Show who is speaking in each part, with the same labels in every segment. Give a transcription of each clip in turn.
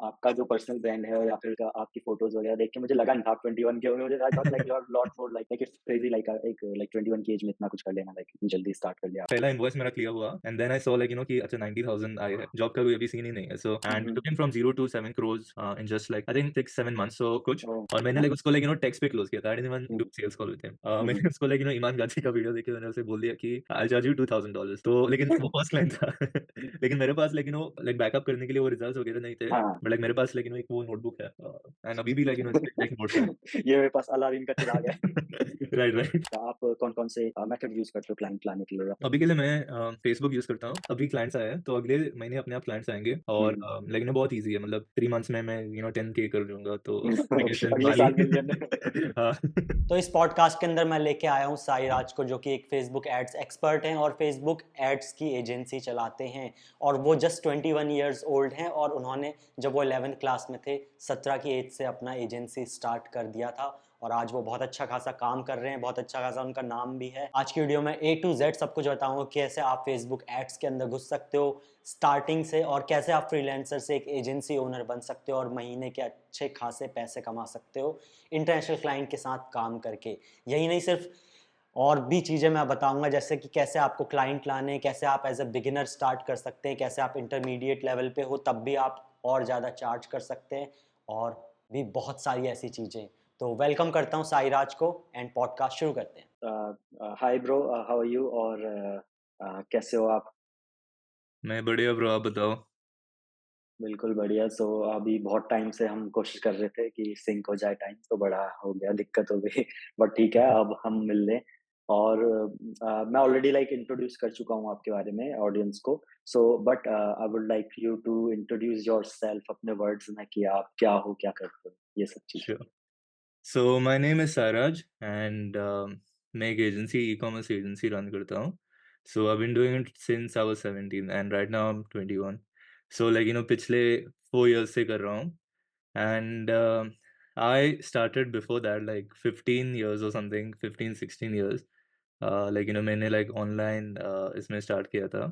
Speaker 1: आपका जो personal brand है या फिर आपकी फ़ोटोज़ वगैरह देख के मुझे लगा नहीं था आप 21 के होंगे। मुझे I thought like you are lot more like it's crazy like एक लाइक 21 की एज में इतना कुछ कर लेना लाइक इतनी जल्दी स्टार्ट कर लिया
Speaker 2: पहला
Speaker 1: आपने।
Speaker 2: इनवॉइस मेरा क्लियर हुआ and then I saw like कि अच्छा 90,000 आए हैं। जॉब का कोई अभी सीन ही नहीं है। So
Speaker 1: hmm,
Speaker 2: and
Speaker 1: hmm.
Speaker 2: Took him from 0 to 7 crores in just like I think 6-7 months so कुछ।
Speaker 1: ओह!
Speaker 2: और मैंने लाइक उसको लाइक टेक्स्ट पे क्लोज़ किया था। I didn't even
Speaker 1: hmm,
Speaker 2: do sales call with him.
Speaker 1: Hmm, hmm.
Speaker 2: मैंने उसको like ईमान गाज़ी का वीडियो देख के मैंने उसे बोल दिया कि आई विल चार्ज यू $2,000 तो लेकिन वो फर्स्ट क्लाइंट था। लेकिन मेरे पास लाइक लाइक बैकअप करने के लिए वो रिजल्ट्स वगैरह नहीं थे।
Speaker 1: हाँ।
Speaker 2: बट लाइक मेरे पास लाइक एक वो नोटबुक है एंड अभी भी लाइक इसपे टेक नोट्स हैं।
Speaker 1: ये मेरे पास अलादीन का चिराग है।
Speaker 2: Right, right.
Speaker 1: तो आप कौन-कौन से मेथड यूज़ करते हो क्लाइंट लाने के लिए?
Speaker 2: अभी के लिए मैं फेसबुक यूज़ करता हूँ। अभी क्लाइंट्स आए हैं, तो अगले महीने अपने आप क्लाइंट्स आएँगे
Speaker 1: हुँ,
Speaker 2: और
Speaker 1: हुँ।
Speaker 2: लेकिन बहुत ईज़ी है मतलब 3 मंथ्स में मैं 10K कर लूँगा तो एप्लीकेशन
Speaker 1: अगले
Speaker 2: वाली
Speaker 1: साल मिलियन
Speaker 2: हाँ।
Speaker 3: तो इस पॉडकास्ट के अंदर मैं लेके आया हूँ साई राज को, जो कि एक फेसबुक एड्स एक्सपर्ट हैं और फेसबुक एड्स की एजेंसी चलाते हैं। और वो जस्ट 21 ईयर्स ओल्ड हैं और उन्होंने जब वो 11th क्लास में थे 17 की एज से अपना एजेंसी स्टार्ट कर दिया था। और आज वो बहुत अच्छा खासा काम कर रहे हैं, बहुत अच्छा खासा उनका नाम भी है। आज की वीडियो में A to Z सब कुछ बताऊंगा, कैसे आप फेसबुक एड्स के अंदर घुस सकते हो स्टार्टिंग से, और कैसे आप फ्रीलांसर से एक एजेंसी ओनर बन सकते हो और महीने के अच्छे खासे पैसे कमा सकते हो इंटरनेशनल क्लाइंट के साथ काम करके। यही नहीं, सिर्फ और भी चीज़ें मैं बताऊंगा, जैसे कि कैसे आपको क्लाइंट लाने, कैसे आप एज ए बिगिनर स्टार्ट कर सकते हैं, कैसे आप इंटरमीडिएट लेवल पे हो तब भी आप और ज़्यादा चार्ज कर सकते हैं, और भी बहुत सारी ऐसी चीज़ें। तो वेलकम करता हूँ साई राज को एंड पॉडकास्ट शुरू करते हैं।
Speaker 1: Hi bro how are you और कैसे हो आप?
Speaker 2: मैं बढ़िया ब्रो, आप बताओ?
Speaker 1: बिल्कुल बढ़िया। सो अभी बहुत टाइम से हम कोशिश कर रहे थे कि सिंक हो जाए टाइम, तो बड़ा हो गया, दिक्कत हो गई बट ठीक है, अब हम मिल लें। और मैं ऑलरेडी लाइक इंट्रोड्यूस कर चुका हूँ आपके बारे में ऑडियंस को। So but I would like you to introduce yourself अपने वर्ड्स में कि आप क्या हो, क्या करते हो? ये सब चीज़ें।
Speaker 2: Sure. So my name is Saraj and मैं एक एजेंसी ई-कॉमर्स एजेंसी रन करता हूँ। So I have been doing it since I was 17 and right now I am 21। So like पिछले 4 इयर्स से कर रहा हूँ। And I started before that, like 15 years or something, 15, 16 years. मैंने like online इसमें start किया था,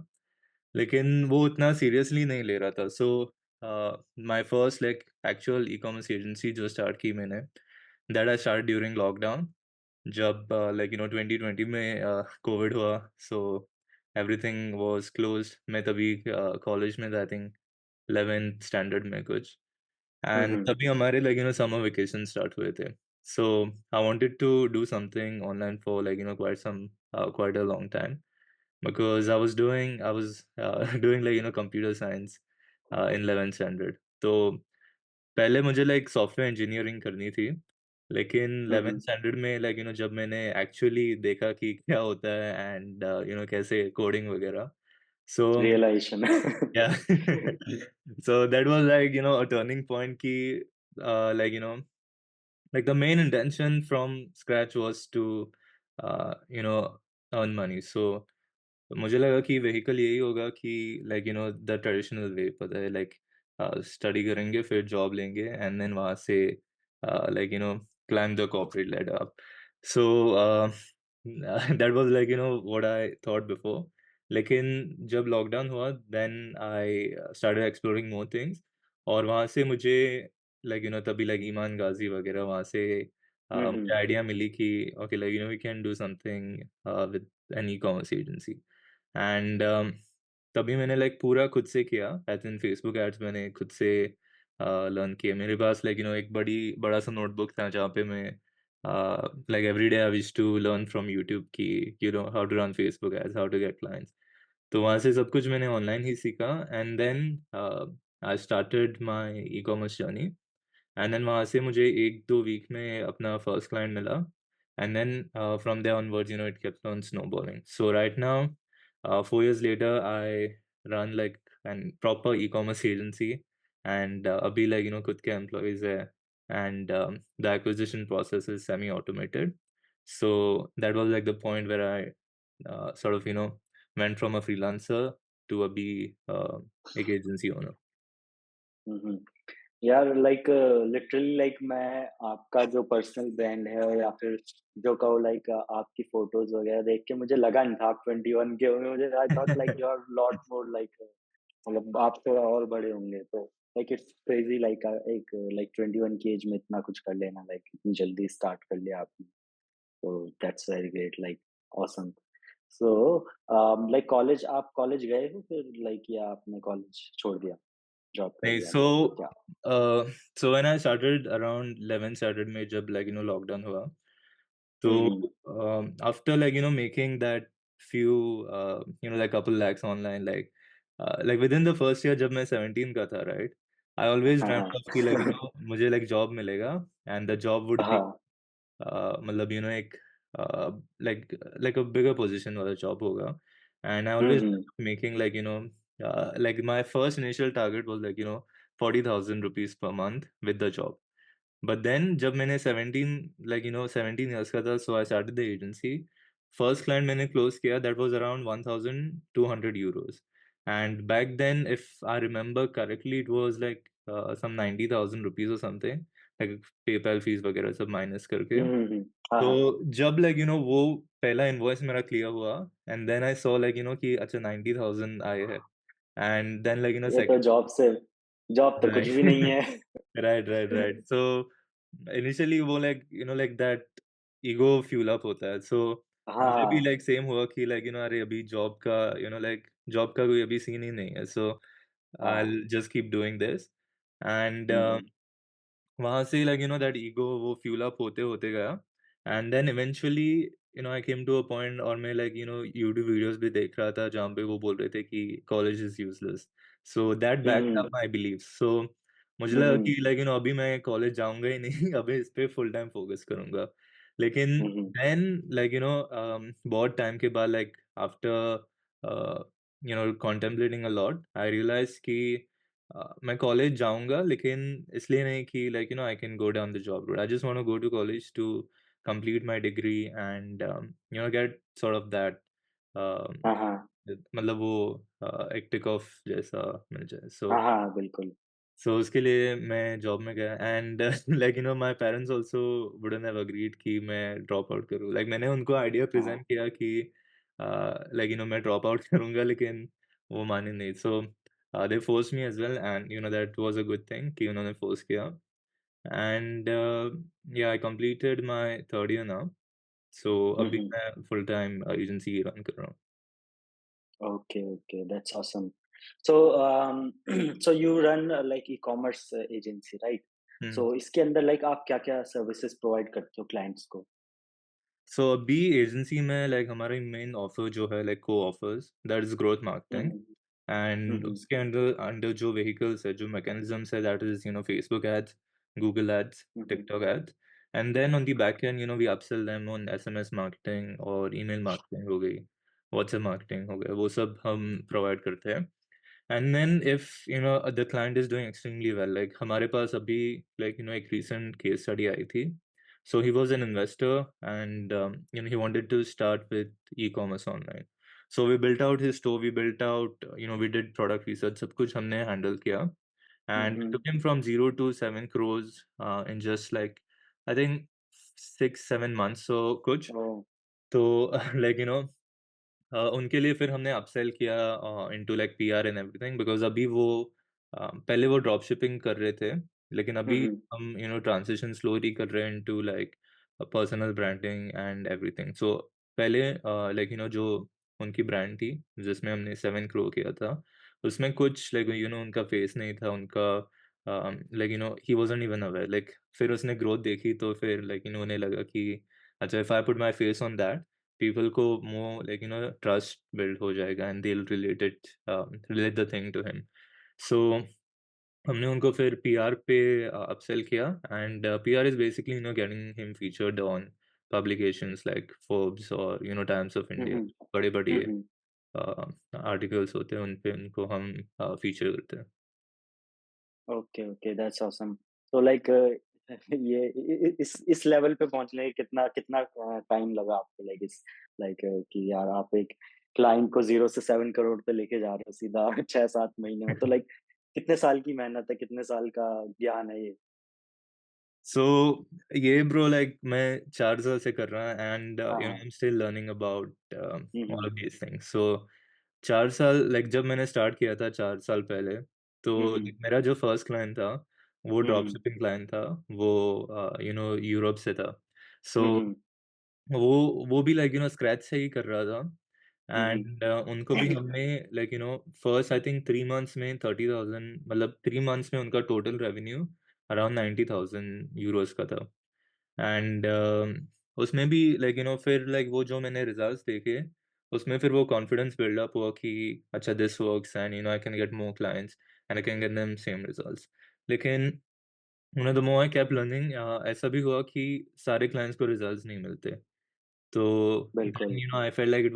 Speaker 2: लेकिन वो उतना seriously नहीं ले रहा था. So my first like actual e-commerce agency जो start की मैंने, that I started during lockdown. जब 2020 में कोविड हुआ, so everything was closed. मैं तभी कॉलेज में था, आई थिंक 11th स्टैंडर्ड में कुछ।
Speaker 1: Hmm,
Speaker 2: and
Speaker 1: hmm.
Speaker 2: तभी हमारे समर वेकेशन स्टार्ट हुए थे। So I wanted to do something online for quite a long time because I was doing computer science in 11th standard. तो पहले मुझे software engineering करनी थी, लेकिन
Speaker 1: हुँ,
Speaker 2: 11th
Speaker 1: हुँ।
Speaker 2: स्टैंडर्ड में जब मैंने एक्चुअली देखा कि क्या होता है एंड कैसे कोडिंग वगैरह, सो
Speaker 1: realisation
Speaker 2: yeah. So that was a turning point key, like the main intention from scratch was to, earn money. So मुझे लगा कि व्हीकल यही होगा कि द ट्रेडिशनल वे, पता है स्टडी करेंगे फिर जॉब लेंगे एंड देन वहाँ से climb the corporate ladder up. So that was what I thought before. लेकिन जब लॉकडाउन हुआ then I started exploring more things, और वहाँ से मुझे तभी ईमान गाज़ी वगैरह वहाँ से
Speaker 1: हुँ,
Speaker 2: मुझे
Speaker 1: हुँ।
Speaker 2: आइडिया मिली कि okay we can do something with an e-commerce agency. And तभी मैंने पूरा खुद से किया, एज़ इन फेसबुक एड्स मैंने खुद से लर्न किए। मेरे पास एक बड़ा-सा नोटबुक था जहाँ पे मैं every day I used to learn from YouTube कि how to run Facebook ads, how to get clients. तो वहाँ से सब कुछ मैंने ऑनलाइन ही सीखा and then I started my e-commerce journey. And then वहाँ से मुझे 1-2 वीक में अपना फर्स्ट क्लाइंट मिला and then from there onwards it kept on snowballing. So right now 4 years later I run an proper e-commerce agency and अभी खुद के employees है and the acquisition process is semi-automated. So that was the point where I sort of went from a freelancer to अभी एक agency owner.
Speaker 1: हुँ, हुँ। यार like literally like मैं आपका जो पर्सनल ब्रांड है या फिर जो कहो लाइक आपकी फ़ोटोज़ वग़ैरह देख के मुझे लगा नहीं था आप 21 के होंगे। मुझे I thought like you are lot more like मतलब आप थोड़ा और बड़े होंगे तो। लाइक इट्स क्रेजी लाइक एक लाइक 21 की एज में इतना कुछ कर लेना, लाइक इतनी जल्दी स्टार्ट कर लिया आपने। तो that's very great, like awesome. So like college, आप कॉलेज गए हो फिर, लाइक या आपने कॉलेज छोड़ दिया, जॉब कर
Speaker 2: नहीं,
Speaker 1: लिया,
Speaker 2: so
Speaker 1: लाइक क्या?
Speaker 2: when I started around 11 started में जब लॉकडाउन हुआ, तो
Speaker 1: हम्म।
Speaker 2: after making that few couple lakhs online, like within the first year जब मैं 17 का था, right, I always
Speaker 1: हाँ,
Speaker 2: dreamt
Speaker 1: हाँ।
Speaker 2: of कि मुझे जॉब मिलेगा, and the job would be
Speaker 1: हाँ।
Speaker 2: मतलब एक like a bigger position वाला जॉब होगा, and I always
Speaker 1: hmm.
Speaker 2: making like my first initial target was 40,000 rupees per month with the job. But then जब मैंने 17 17 years का था, so I started the agency. First client मैंने close किया, that was around 1,200 euros. And back then, if I remember correctly, it was some 90,000 rupees or something, like PayPal fees वगैरह सब minus करके.
Speaker 1: हाँ,
Speaker 2: तो
Speaker 1: हाँ।
Speaker 2: जब वो पहला इनवॉइस मेरा क्लियर हुआ, एंड देन आई सॉ कि अच्छा 90,000 आए हैं, एंड देन
Speaker 1: ये तो
Speaker 2: सेकंड
Speaker 1: जॉब तो कुछ भी नहीं
Speaker 2: राइट
Speaker 1: है।
Speaker 2: राइट सो इनिशियली वो दैट ईगो फ्यूल अप होता है, सो मुझे भी
Speaker 1: हाँ।
Speaker 2: सेम हुआ कि अरे अभी जॉब का जॉब का कोई अभी सीन ही नहीं है, सो आई
Speaker 1: हाँ।
Speaker 2: Just keep doing this, and
Speaker 1: hmm.
Speaker 2: वहाँ से दैट ईगो वो फ्यूल अप होते होते गया, and then eventually I came to a point, और मैं यूट्यूब वीडियोस भी देख रहा था जहाँ पे वो बोल रहे थे कि college is useless, so that backed
Speaker 1: hmm.
Speaker 2: Up my beliefs, so मुझे लगा
Speaker 1: हम्म।
Speaker 2: कि अभी मैं कॉलेज जाऊंगा ही नहीं अभी इस पे फुल टाइम फोकस करूंगा, लेकिन
Speaker 1: हम्म।
Speaker 2: देन बहुत टाइम के बाद after contemplating a lot, I realize कि मैं कॉलेज जाऊँगा, लेकिन इसलिए नहीं कि I can go down the job road. I just want to go to college to complete my degree and get sort of that
Speaker 1: हाँ, हाँ।
Speaker 2: मतलब वो एक टिक ऑफ जैसा मिल जाए।
Speaker 1: हाँ, हाँ, बिल्कुल।
Speaker 2: सो उसके लिए मैं जॉब में गया, and my parents also wouldn't have agreed कि मैं ड्रॉप आउट करूँ। मैंने उनको आइडिया
Speaker 1: हाँ।
Speaker 2: प्रेज़ेंट किया कि मैं ड्रॉप आउट करूँगा, लेकिन वो माने नहीं। So they forced me as well, and that was a good thing कि उन्होंने फोर्स किया, and yeah I completed my 3rd year now. सो अभी
Speaker 1: हम्म।
Speaker 2: मैं फुल टाइम एजेंसी रन कर रहा हूँ।
Speaker 1: Okay, okay, that's awesome. So so you run like e-commerce agency, right?
Speaker 2: Hmm.
Speaker 1: So इसके अंदर लाइक आप क्या-क्या सर्विसेज प्रोवाइड करते हो क्लाइंट्स को?
Speaker 2: सो अभी एजेंसी में हमारा मेन ऑफर जो है को offers that is growth marketing,
Speaker 1: hmm,
Speaker 2: and
Speaker 1: hmm,
Speaker 2: उसके अंडर अंडर जो व्हीकल्स है, जो मैकेनिज्म्स है, that is Facebook ads, Google ads,
Speaker 1: hmm, hmm,
Speaker 2: TikTok ads, and then on the back end we upsell them on SMS marketing और email marketing हो गई, WhatsApp marketing हो गया, वो सब हम प्रोवाइड करते हैं। And then if the client is doing extremely well, हमारे पास अभी एक recent case study आई थी. So he was an investor, and he wanted to start with e-commerce online. So we built out his store, we built out, we did product research, सब कुछ हमने handle किया,
Speaker 1: हुँ,
Speaker 2: and we
Speaker 1: hmm.
Speaker 2: took him from 0 to 7 crores in just I think 6-7 months. So कुछ
Speaker 1: ओह!
Speaker 2: तो उनके लिए फिर हमने अपसेल किया into PR and everything, because अभी वो पहले वो ड्रॉप शिपिंग कर रहे थे, लेकिन
Speaker 1: हुँ,
Speaker 2: अभी
Speaker 1: हुँ,
Speaker 2: हम ट्रांजिशन स्लोली कर रहे हैं into personal branding and everything. So पहले जो उनकी ब्रांड थी जिसमें हमने 7 करो किया था, उसमें कुछ उनका फेस नहीं था, उनका ही वाज़न्ट इवन अवेयर, फिर उसने ग्रोथ देखी, तो फिर उन्हें लगा कि अच्छा, if I put my face on that, people को मोर ट्रस्ट बिल्ड हो जाएगा, and they will relate the thing to him. So हमने उनको फिर पीआर पे अपसेल किया, and PR is basically getting him featured on publications like Forbes और Times of
Speaker 1: hmm,
Speaker 2: India,
Speaker 1: hmm,
Speaker 2: बड़े
Speaker 1: हुँ,
Speaker 2: बड़े
Speaker 1: हुँ।
Speaker 2: आर्टिकल्स होते हैं, उन पे उनको हम फीचर करते हैं।
Speaker 1: Okay, okay, that's awesome. तो लाइक ये इस लेवल पे पहुँचने के कितना कितना टाइम लगा आपको, लाइक लाइक कि यार आप एक क्लाइंट को 0 से 7 करोड़ पे लेके जा रहे हो सीधा 6-7 महीने में, तो लाइक कितने साल की मेहनत है, कितने साल का ज्ञान है ये?
Speaker 2: सो ये ब्रो मैं 4 साल से कर रहा हूँ, एंड
Speaker 1: हाँ,
Speaker 2: आई
Speaker 1: हाँ।
Speaker 2: Am still learning about
Speaker 1: hmm,
Speaker 2: all
Speaker 1: hmm,
Speaker 2: of these things. So 4 साल जब मैंने स्टार्ट किया था 4 साल पहले, तो
Speaker 1: हुँ,
Speaker 2: like,
Speaker 1: हुँ।
Speaker 2: मेरा जो फर्स्ट क्लाइंट था, वो
Speaker 1: हुँ,
Speaker 2: ड्रॉप
Speaker 1: हुँ।
Speaker 2: शिपिंग क्लाइंट था। वो यूरोप से था। सो
Speaker 1: हुँ, हुँ।
Speaker 2: वो भी लाइक स्क्रैच से ही कर रहा था
Speaker 1: हुँ, हुँ।
Speaker 2: एंड उनको भी हमने like first I think 3 months में 30,000 मतलब 3 मंथ्स में उनका टोटल रेवेन्यू अराउंड 90,000 यूरोज़ का था। एंड उसमें भी लाइक फिर लाइक वो जो मैंने रिजल्ट्स देखे, उसमें फिर वो कॉन्फिडेंस बिल्ड अप हुआ कि अच्छा this works and I can get more clients and I can get them same results. लेकिन the more I kept learning ऐसा भी हुआ कि सारे क्लाइंट्स को रिजल्ट्स नहीं मिलते। तो देन
Speaker 1: बिल्कुल।
Speaker 2: I felt like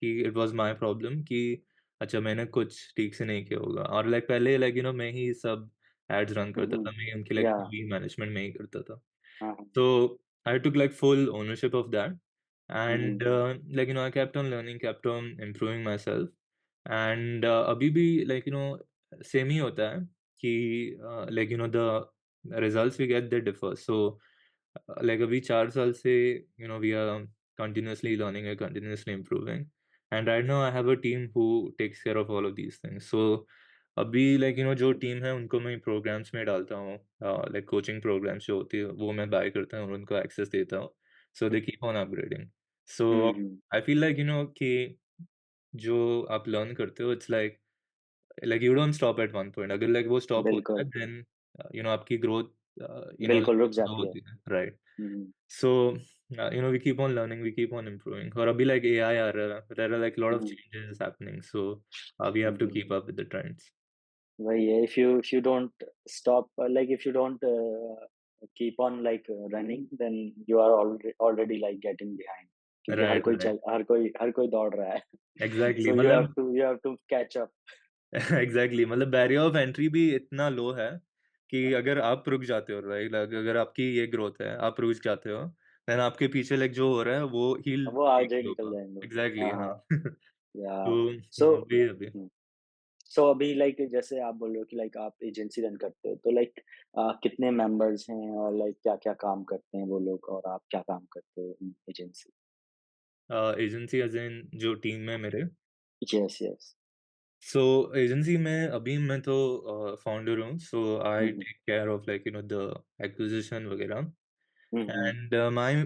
Speaker 2: it was my problem कि अच्छा मैंने कुछ ठीक से नहीं किया होगा और लाइक पहले लाइक मैं ही सब एड्स रन
Speaker 1: हुँ,
Speaker 2: करता
Speaker 1: हुँ।
Speaker 2: था, मैं ही उनकी लाइक
Speaker 1: या
Speaker 2: पूरी मैनेजमेंट मैं ही करता था।
Speaker 1: हाँ, हाँ।
Speaker 2: So I took like full ownership of that,
Speaker 1: hmm, hmm.
Speaker 2: and like I kept on learning, kept on improving myself, and अभी भी like same ही होता है कि like the results we get they differ. So like अभी 4 साल से we are continuously learning and continuously improving, and right now I have a team who takes care of all of these things. So अभी like जो team है उनको मैं programmes में डालता हूँ, लाइक कोचिंग प्रोग्राम्स जो होती है वो मैं बाय करता हूँ और उनको एक्सेस देता हूँ, so they keep on upgrading. So
Speaker 1: hmm, hmm.
Speaker 2: I feel like कि जो आप लर्न करते हो it's like like you don't stop at one point, अगर लाइक वो स्टॉप होता है
Speaker 1: बिल्कुल,
Speaker 2: देन आपकी ग्रोथ
Speaker 1: बिल्कुल रुक
Speaker 2: स्लो
Speaker 1: जाती है।
Speaker 2: होती है, right?
Speaker 1: Hmm, hmm.
Speaker 2: So we keep on learning, we keep on improving और अभी लाइक एआई आ रहा है, there are like lot
Speaker 1: hmm,
Speaker 2: of
Speaker 1: hmm.
Speaker 2: Changes happening, so we
Speaker 1: hmm,
Speaker 2: have to
Speaker 1: hmm.
Speaker 2: Keep up with the trends.
Speaker 1: वही है, if you don't stop like if you don't keep on like running then you are already like getting behind क्योंकि
Speaker 2: right, right.
Speaker 1: हर कोई दौड़ रहा है।
Speaker 2: Exactly
Speaker 1: So
Speaker 2: मतलब
Speaker 1: you have to catch up।
Speaker 2: Exactly मतलब barrier of entry भी इतना लो है कि अगर आप रुक जाते हो, राइट? अगर आपकी ये ग्रोथ है, आप रुक जाते हो, देन आपके पीछे लाइक जो हो रहा है वो हील
Speaker 1: वो
Speaker 2: टेक
Speaker 1: आगे
Speaker 2: यू
Speaker 1: निकल
Speaker 2: ओवर।
Speaker 1: जाएँगे।
Speaker 2: एग्ज़ैक्टली
Speaker 1: हाँ,
Speaker 2: हाँ।
Speaker 1: हाँ। या
Speaker 2: तो
Speaker 1: सो
Speaker 2: वही अभी।
Speaker 1: सो अभी लाइक जैसे आप बोल रहे हो कि लाइक आप एजेंसी रन करते हो तो लाइक कितने मेंबर्स हैं और लाइक क्या-क्या काम करते हैं वो लोग और आप क्या काम करते हो इन एजेंसी?
Speaker 2: एजेंसी एज़ इन जो टीम में मेरे,
Speaker 1: यस, यस।
Speaker 2: सो एजेंसी में अभी मैं तो फाउंडर हूँ, so
Speaker 1: hmm,
Speaker 2: I
Speaker 1: hmm.
Speaker 2: Take care of like the acquisition वगैरह।
Speaker 1: Hmm, hmm.
Speaker 2: And my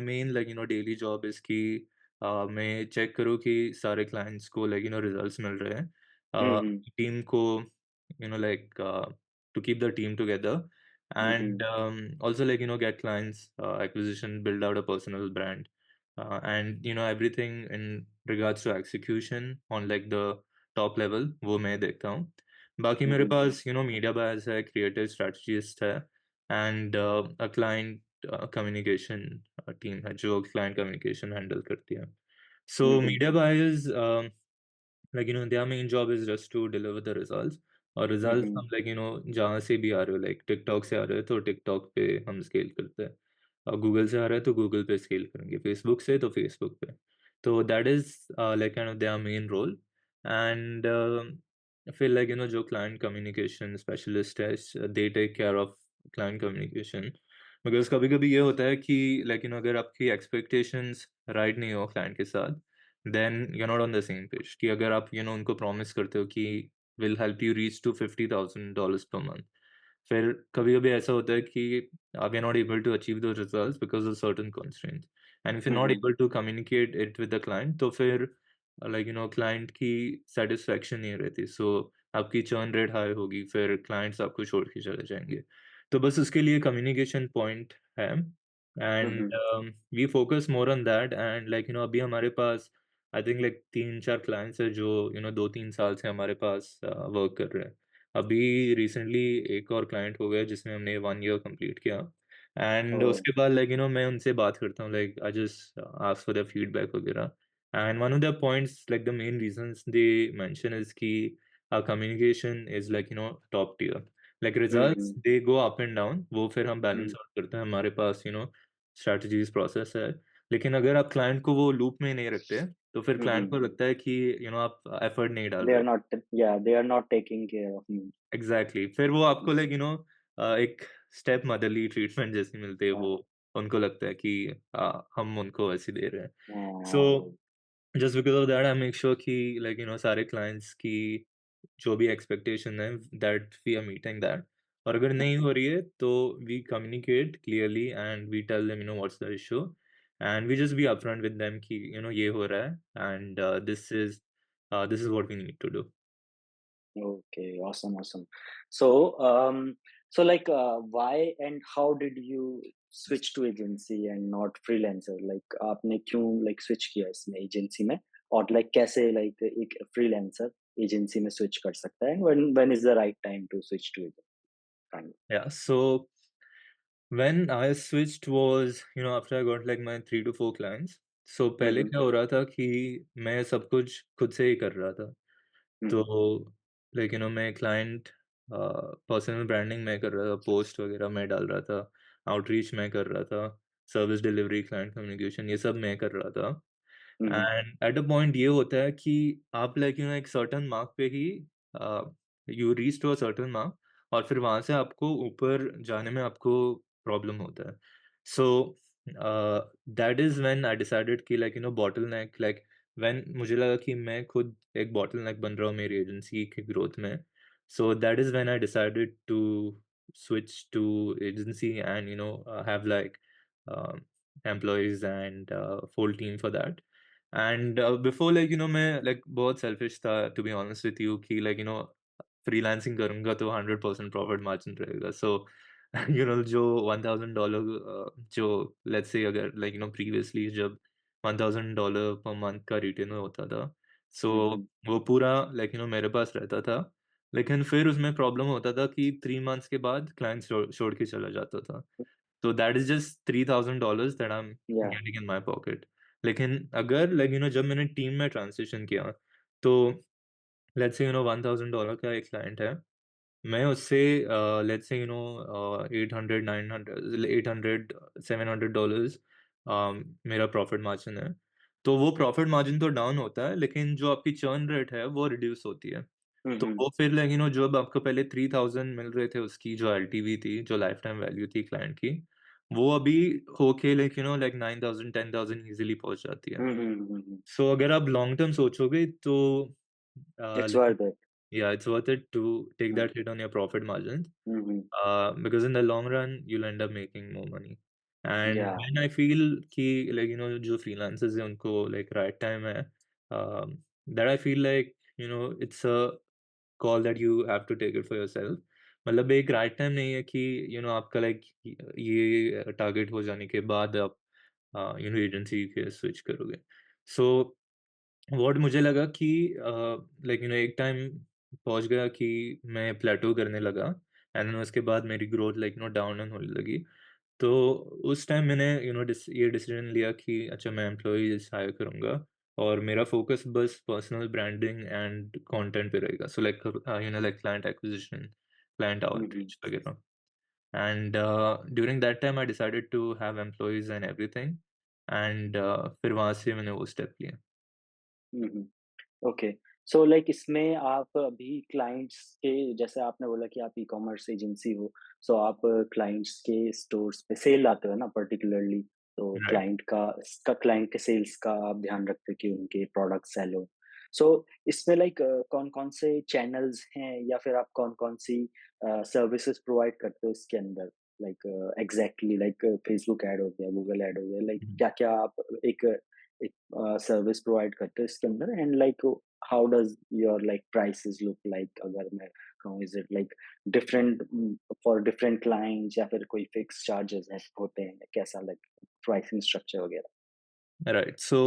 Speaker 2: main like daily job is कि मैं चेक करूँ कि सारे क्लाइंट्स को लाइक रिजल्ट्स मिल रहे हैं।
Speaker 1: हुँ, हुँ।
Speaker 2: टीम को like to keep the team together
Speaker 1: hmm,
Speaker 2: and
Speaker 1: hmm.
Speaker 2: also like get clients acquisition, build out a personal brand, and everything in regards to execution on like the top level वो मैं देखता हूँ। बाकी
Speaker 1: हुँ,
Speaker 2: मेरे
Speaker 1: हुँ।
Speaker 2: पास मीडिया बायर्स है, क्रिएटिव स्ट्रेटजिस्ट है and a client communication team है जो क्लाइंट कम्युनिकेशन हैंडल करती है। So
Speaker 1: hmm, hmm.
Speaker 2: Media buyers like their main job is just to deliver the results और
Speaker 1: हुँ,
Speaker 2: रिजल्ट्स
Speaker 1: हुँ।
Speaker 2: हम लाइक जहाँ से भी आ रहे हो, लाइक टिकटॉक से आ रहे हो तो टिकटॉक पे हम स्केल करते हैं और गूगल से आ रहा है तो गूगल पे स्केल करेंगे, फेसबुक से तो फेसबुक पे। तो that is like their main role and फिर लाइक जो क्लाइंट कम्युनिकेशन स्पेशलिस्ट है they take care of client communication, because कभी कभी ये होता है कि लाइक अगर आपकी एक्सपेक्टेशंस राइट नहीं हो क्लाइंट के साथ, then you are not on the same page कि अगर आप उनको प्रॉमिस करते हो कि will help you reach to $50,000 per month, फिर कभी-कभी ऐसा होता है कि आप are not able to achieve the results because of certain constraints and if you
Speaker 1: hmm,
Speaker 2: not
Speaker 1: hmm.
Speaker 2: Able to communicate it with the client तो फिर like client की सैटिस्फैक्शन नहीं रहती, सो आपकी चर्न रेट हाई होगी, फिर क्लाइंट्स आपको छोड़ के चले जाएँगे। तो बस उसके लिए कम्युनिकेशन पॉइंट है
Speaker 1: hmm,
Speaker 2: and
Speaker 1: hmm.
Speaker 2: We focus more on that and like अभी हमारे पास आई थिंक लाइक 3-4 क्लाइंट्स हैं जो 2-3 साल से हमारे पास वर्क कर रहे हैं। अभी रिसेंटली एक और क्लाइंट हो गया जिसमें हमने 1 ईयर कंप्लीट किया एंड
Speaker 1: ओह!
Speaker 2: उसके बाद लाइक मैं उनसे बात करता हूँ, like I just ask for their feedback वगैरह and one of the points like the main reasons they mention is कि communication is like top tier, like
Speaker 1: hmm,
Speaker 2: results
Speaker 1: hmm.
Speaker 2: They go up and down, वो फिर हम balance
Speaker 1: हुँ।
Speaker 2: Out करते हैं, हमारे पास strategies process है। लेकिन अगर आप क्लाइंट को वो लूप में नहीं रखते, तो फिर
Speaker 1: हुँ,
Speaker 2: क्लाइंट
Speaker 1: हुँ।
Speaker 2: को लगता है कि आप एफर्ट नहीं डाल
Speaker 1: They
Speaker 2: रहे
Speaker 1: are
Speaker 2: हो।
Speaker 1: not yeah, they are not taking care of me।
Speaker 2: Exactly फिर वो
Speaker 1: हुँ,
Speaker 2: आपको लाइक एक स्टेप मदरली ट्रीटमेंट जैसी मिलती है,
Speaker 1: हाँ,
Speaker 2: वो उनको लगता है कि हम उनको वैसे दे रहे हैं। सो
Speaker 1: हाँ।
Speaker 2: Just because of that I make sure कि लाइक सारे क्लाइंट्स की जो भी एक्सपेक्टेशन है that we are meeting that, और अगर नहीं हो रही है तो we communicate clearly and we tell them what's the issue, and we just be upfront with them कि ये हो रहा है, and this is what we need to do.
Speaker 1: Okay, awesome, awesome. So, so like, why and how did you switch to agency and not freelancer? Like, आपने क्यों like switch किया इसमें agency में, और like कैसे like एक freelancer agency में switch कर सकता है? When is the right time to switch to agency? Kind of.
Speaker 2: Yeah, so when I switched was, after I got like my 3 to 4 clients. So पहले
Speaker 1: हम्म
Speaker 2: क्या हो रहा था कि मैं सब कुछ खुद से ही कर रहा था. तो
Speaker 1: हम्म
Speaker 2: लाइक मैं क्लाइंट पर्सनल ब्रांडिंग मैं कर रहा था, पोस्ट वगैरह मैं डाल रहा था, आउटरीच मैं कर रहा था, सर्विस डिलीवरी, क्लाइंट कम्युनिकेशन, ये सब मैं कर रहा था.
Speaker 1: हम्म
Speaker 2: एंड एट अ पॉइंट ये होता है कि आप लाइक एक सर्टेन मार्क पे ही you reach to a certain mark, और फिर वहाँ से आपको ऊपर जाने में आपको प्रॉब्लम होता है. सो that is when I decided कि बॉटलनेक, व्हेन मुझे लगा कि मैं खुद एक बॉटलनेक बन रहा हूँ मेरी एजेंसी की ग्रोथ में. So that is when I decided to switch to agency and have employees and full team for that. And before मैं बहुत सेल्फिश था, to be honest with you, कि फ्रीलांसिंग करूँगा तो 100% प्रॉफिट मार्जिन रहेगा. सो जो $1000, जो लेट्स से अगर प्रीवियसली जब $1000 पर मंथ का रिटेनर होता था, सो
Speaker 1: हम्म
Speaker 2: वो पूरा मेरे पास रहता था. लेकिन फिर उसमें प्रॉब्लम होता था कि 3 मंथ्स के बाद क्लाइंट छोड़ के चला जाता था. तो that is just $3000 that I am
Speaker 1: Yeah.
Speaker 2: Getting in my pocket. लेकिन अगर जब मैंने टीम में ट्रांज़िशन किया, तो लेट्स से $1000 का एक क्लाइंट है, मैं उससे लेट्स से 800 900 800 $700 मेरा प्रॉफिट मार्जिन है. तो वो प्रॉफिट मार्जिन तो डाउन होता है, लेकिन जो आपकी चर्न रेट है वो रिड्यूस होती है. तो
Speaker 1: हम्म
Speaker 2: वो फिर जब आपको पहले 3000 मिल रहे थे, उसकी जो एलटीवी थी, जो लाइफ टाइम वैल्यू थी क्लाइंट की, वो अभी होके 9000 10000 ईज़िली पहुँच जाती है.
Speaker 1: हम्म.
Speaker 2: सो अगर आप लॉन्ग टर्म सोचोगे तो
Speaker 1: It's
Speaker 2: like
Speaker 1: worth it.
Speaker 2: yeah, it's worth it to take
Speaker 1: hmm
Speaker 2: that hit on your profit margins,
Speaker 1: hmm.
Speaker 2: because in the long run you'll end up making more money. And
Speaker 1: Yeah.
Speaker 2: when I feel कि जो freelancers हैं उनको right time है, that I feel it's a call that you have to take it for yourself. मतलब एक right time नहीं है कि आपका ये टारगेट हो जाने के बाद आप एजेंसी के स्विच करोगे. सो व्हाट मुझे लगा कि एक टाइम पहुंच गया कि मैं प्लेटो करने लगा, एंड देन उसके बाद मेरी ग्रोथ डाउन होने लगी. तो उस टाइम मैंने ये डिसीजन लिया कि अच्छा, मैं एम्प्लॉइज़ हायर करूँगा और मेरा फ़ोकस बस पर्सनल ब्रांडिंग एंड कंटेंट पे रहेगा. So client acquisition, client
Speaker 1: hmm
Speaker 2: outreach वगैरह. And during that time I decided to have employees and everything, and फिर वहाँ से मैंने वो स्टेप लिया.
Speaker 1: हम्म. ओके. सो लाइक इसमें आप अभी क्लाइंट्स के, जैसे आपने बोला कि आप ई-कॉमर्स एजेंसी हो, सो आप क्लाइंट्स के स्टोर्स पे सेल लाते हो ना पर्टिकुलरली, तो
Speaker 2: राइट.
Speaker 1: क्लाइंट के सेल्स का आप ध्यान रखते हो कि उनके प्रोडक्ट सेल हो. सो इसमें लाइक कौन-कौन से चैनल्स हैं, या फिर आप कौन-कौन सी सर्विसेज प्रोवाइड करते हो इसके अंदर? Like exactly like Facebook ad हो गया, गूगल ऐड हो गया, लाइक क्या-क्या आप एक एक सर्विस प्रोवाइड करते हो इसके अंदर, and like how does your like prices look like, अगर मैं कहूँ is it like different for different clients, या फिर कोई फिक्स चार्जेस है होते हैं, कैसा लाइक प्राइसिंग स्ट्रक्चर वगैरह?
Speaker 2: राइट. सो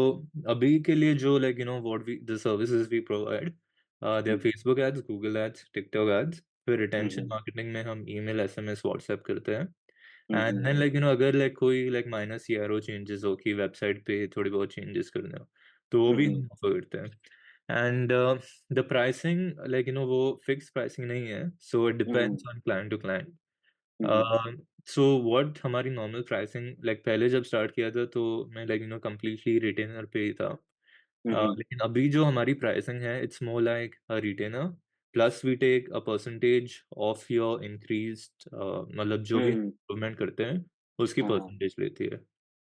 Speaker 2: अभी के लिए जो what we the services we provide, they are
Speaker 1: hmm
Speaker 2: Facebook ads, Google ads, TikTok ads. फिर रिटेंशन
Speaker 1: हम्म
Speaker 2: मार्केटिंग में हम ईमेल, एसएमएस, व्हाट्सएप करते हैं. एंड
Speaker 1: हम्म
Speaker 2: देन अगर कोई माइनर सीआरओ चेंजेस हो कि वेबसाइट पे थोड़ी बहुत चेंजेस करने हो, तो वो भी
Speaker 1: हम्म
Speaker 2: हम ऑफर करते हैं. एंड द प्राइसिंग वो फिक्स प्राइसिंग नहीं है, so it
Speaker 1: hmm
Speaker 2: depends on client to client.
Speaker 1: Hmm
Speaker 2: so what हमारी नॉर्मल प्राइसिंग, पहले जब स्टार्ट किया था तो मैं कंप्लीटली रिटेनर पे ही था.
Speaker 1: हम्म
Speaker 2: लेकिन अभी जो हमारी प्राइसिंग है, it's more like a retainer, plus we take a percentage of your increased, जो भी
Speaker 1: हम्म.
Speaker 2: इम्प्रूवमेंट करते हैं उसकी
Speaker 1: हाँ हाँ.
Speaker 2: परसेंटेज लेती है.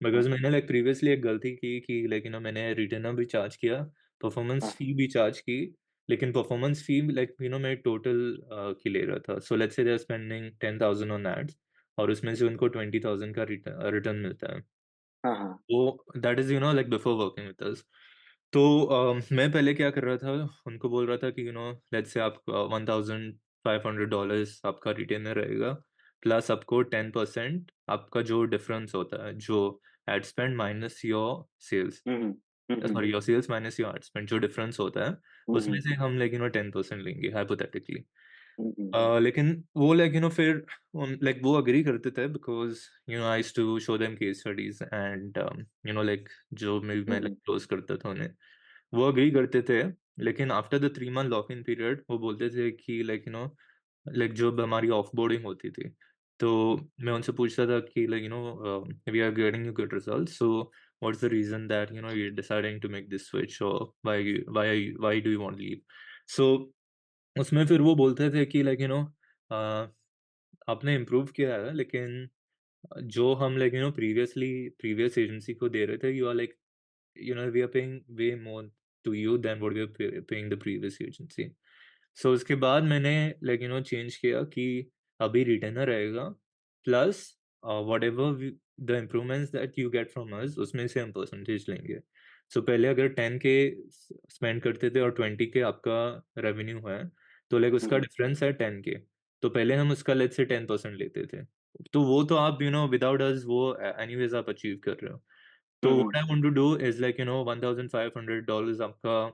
Speaker 2: Because
Speaker 1: okay.
Speaker 2: मैंने प्रीवियसली एक गलती की कि मैंने रिटेनर भी चार्ज किया, परफॉर्मेंस
Speaker 1: हाँ
Speaker 2: फी भी चार्ज की, लेकिन परफॉर्मेंस फी लाइक मैं टोटल की ले रहा था। So let's say they are spending 10,000 on ads और उसमें से उनको 20,000 का रिटर्न मिलता है।
Speaker 1: हाँ, हाँ।
Speaker 2: वो that is like before working with us. तो मैं पहले क्या कर रहा था, उनको बोल रहा था कि लेट्स से आप $1,500 आपका रिटेनर रहेगा, प्लस आपको 10% आपका जो डिफरेंस होता है, जो ad spend minus your sales,
Speaker 1: hmm, hmm. Hmm, hmm,
Speaker 2: sorry
Speaker 1: hmm.
Speaker 2: Your sales minus your ad spend, जो डिफरेंस होता है,
Speaker 1: हुँ,
Speaker 2: उसमें
Speaker 1: हुँ।
Speaker 2: से हम लाइक 10% लेंगे हाइपोथेटिकली।
Speaker 1: हुँ, हुँ।
Speaker 2: लेकिन वो लाइक फिर लाइक वो एग्री करते थे because I used to show them case studies and like जो मैं
Speaker 1: हुँ,
Speaker 2: लाइक
Speaker 1: हुँ।
Speaker 2: क्लोज़ करता था उन्हें, वो एग्री करते थे। लेकिन after the 3 month lock in period वो बोलते थे कि लाइक जब हमारी ऑफबोर्डिंग होती थी, तो मैं उनसे पूछता था कि we are getting you good results, so what's the reason that you are deciding to make this switch और why do you want leave? So उसमें फिर वो बोलते थे कि अ, आपने इम्प्रूव किया है, लेकिन जो हम प्रीवियस एजेंसी को दे रहे थे, you are like we are paying way more to you than what we are paying the previous agency. So उसके बाद मैंने चेंज किया कि अभी रिटेनर रहेगा, plus whatever the improvements that you get from us, उसमें से हम परसेंटेज लेंगे। सो पहले अगर 10 के स्पेंड करते थे और 20 के आपका रेवेन्यू है, तो लाइक
Speaker 1: हुँ,
Speaker 2: उसका
Speaker 1: हुँ।
Speaker 2: डिफरेंस है 10 के, तो पहले हम उसका लेट्स से 10% लेते थे। तो वो तो आप विदाउट अस वो एनीवेज आप अचीव कर रहे हो।
Speaker 1: हुँ,
Speaker 2: तो
Speaker 1: hmm.
Speaker 2: What I want to do is $1,500 आपका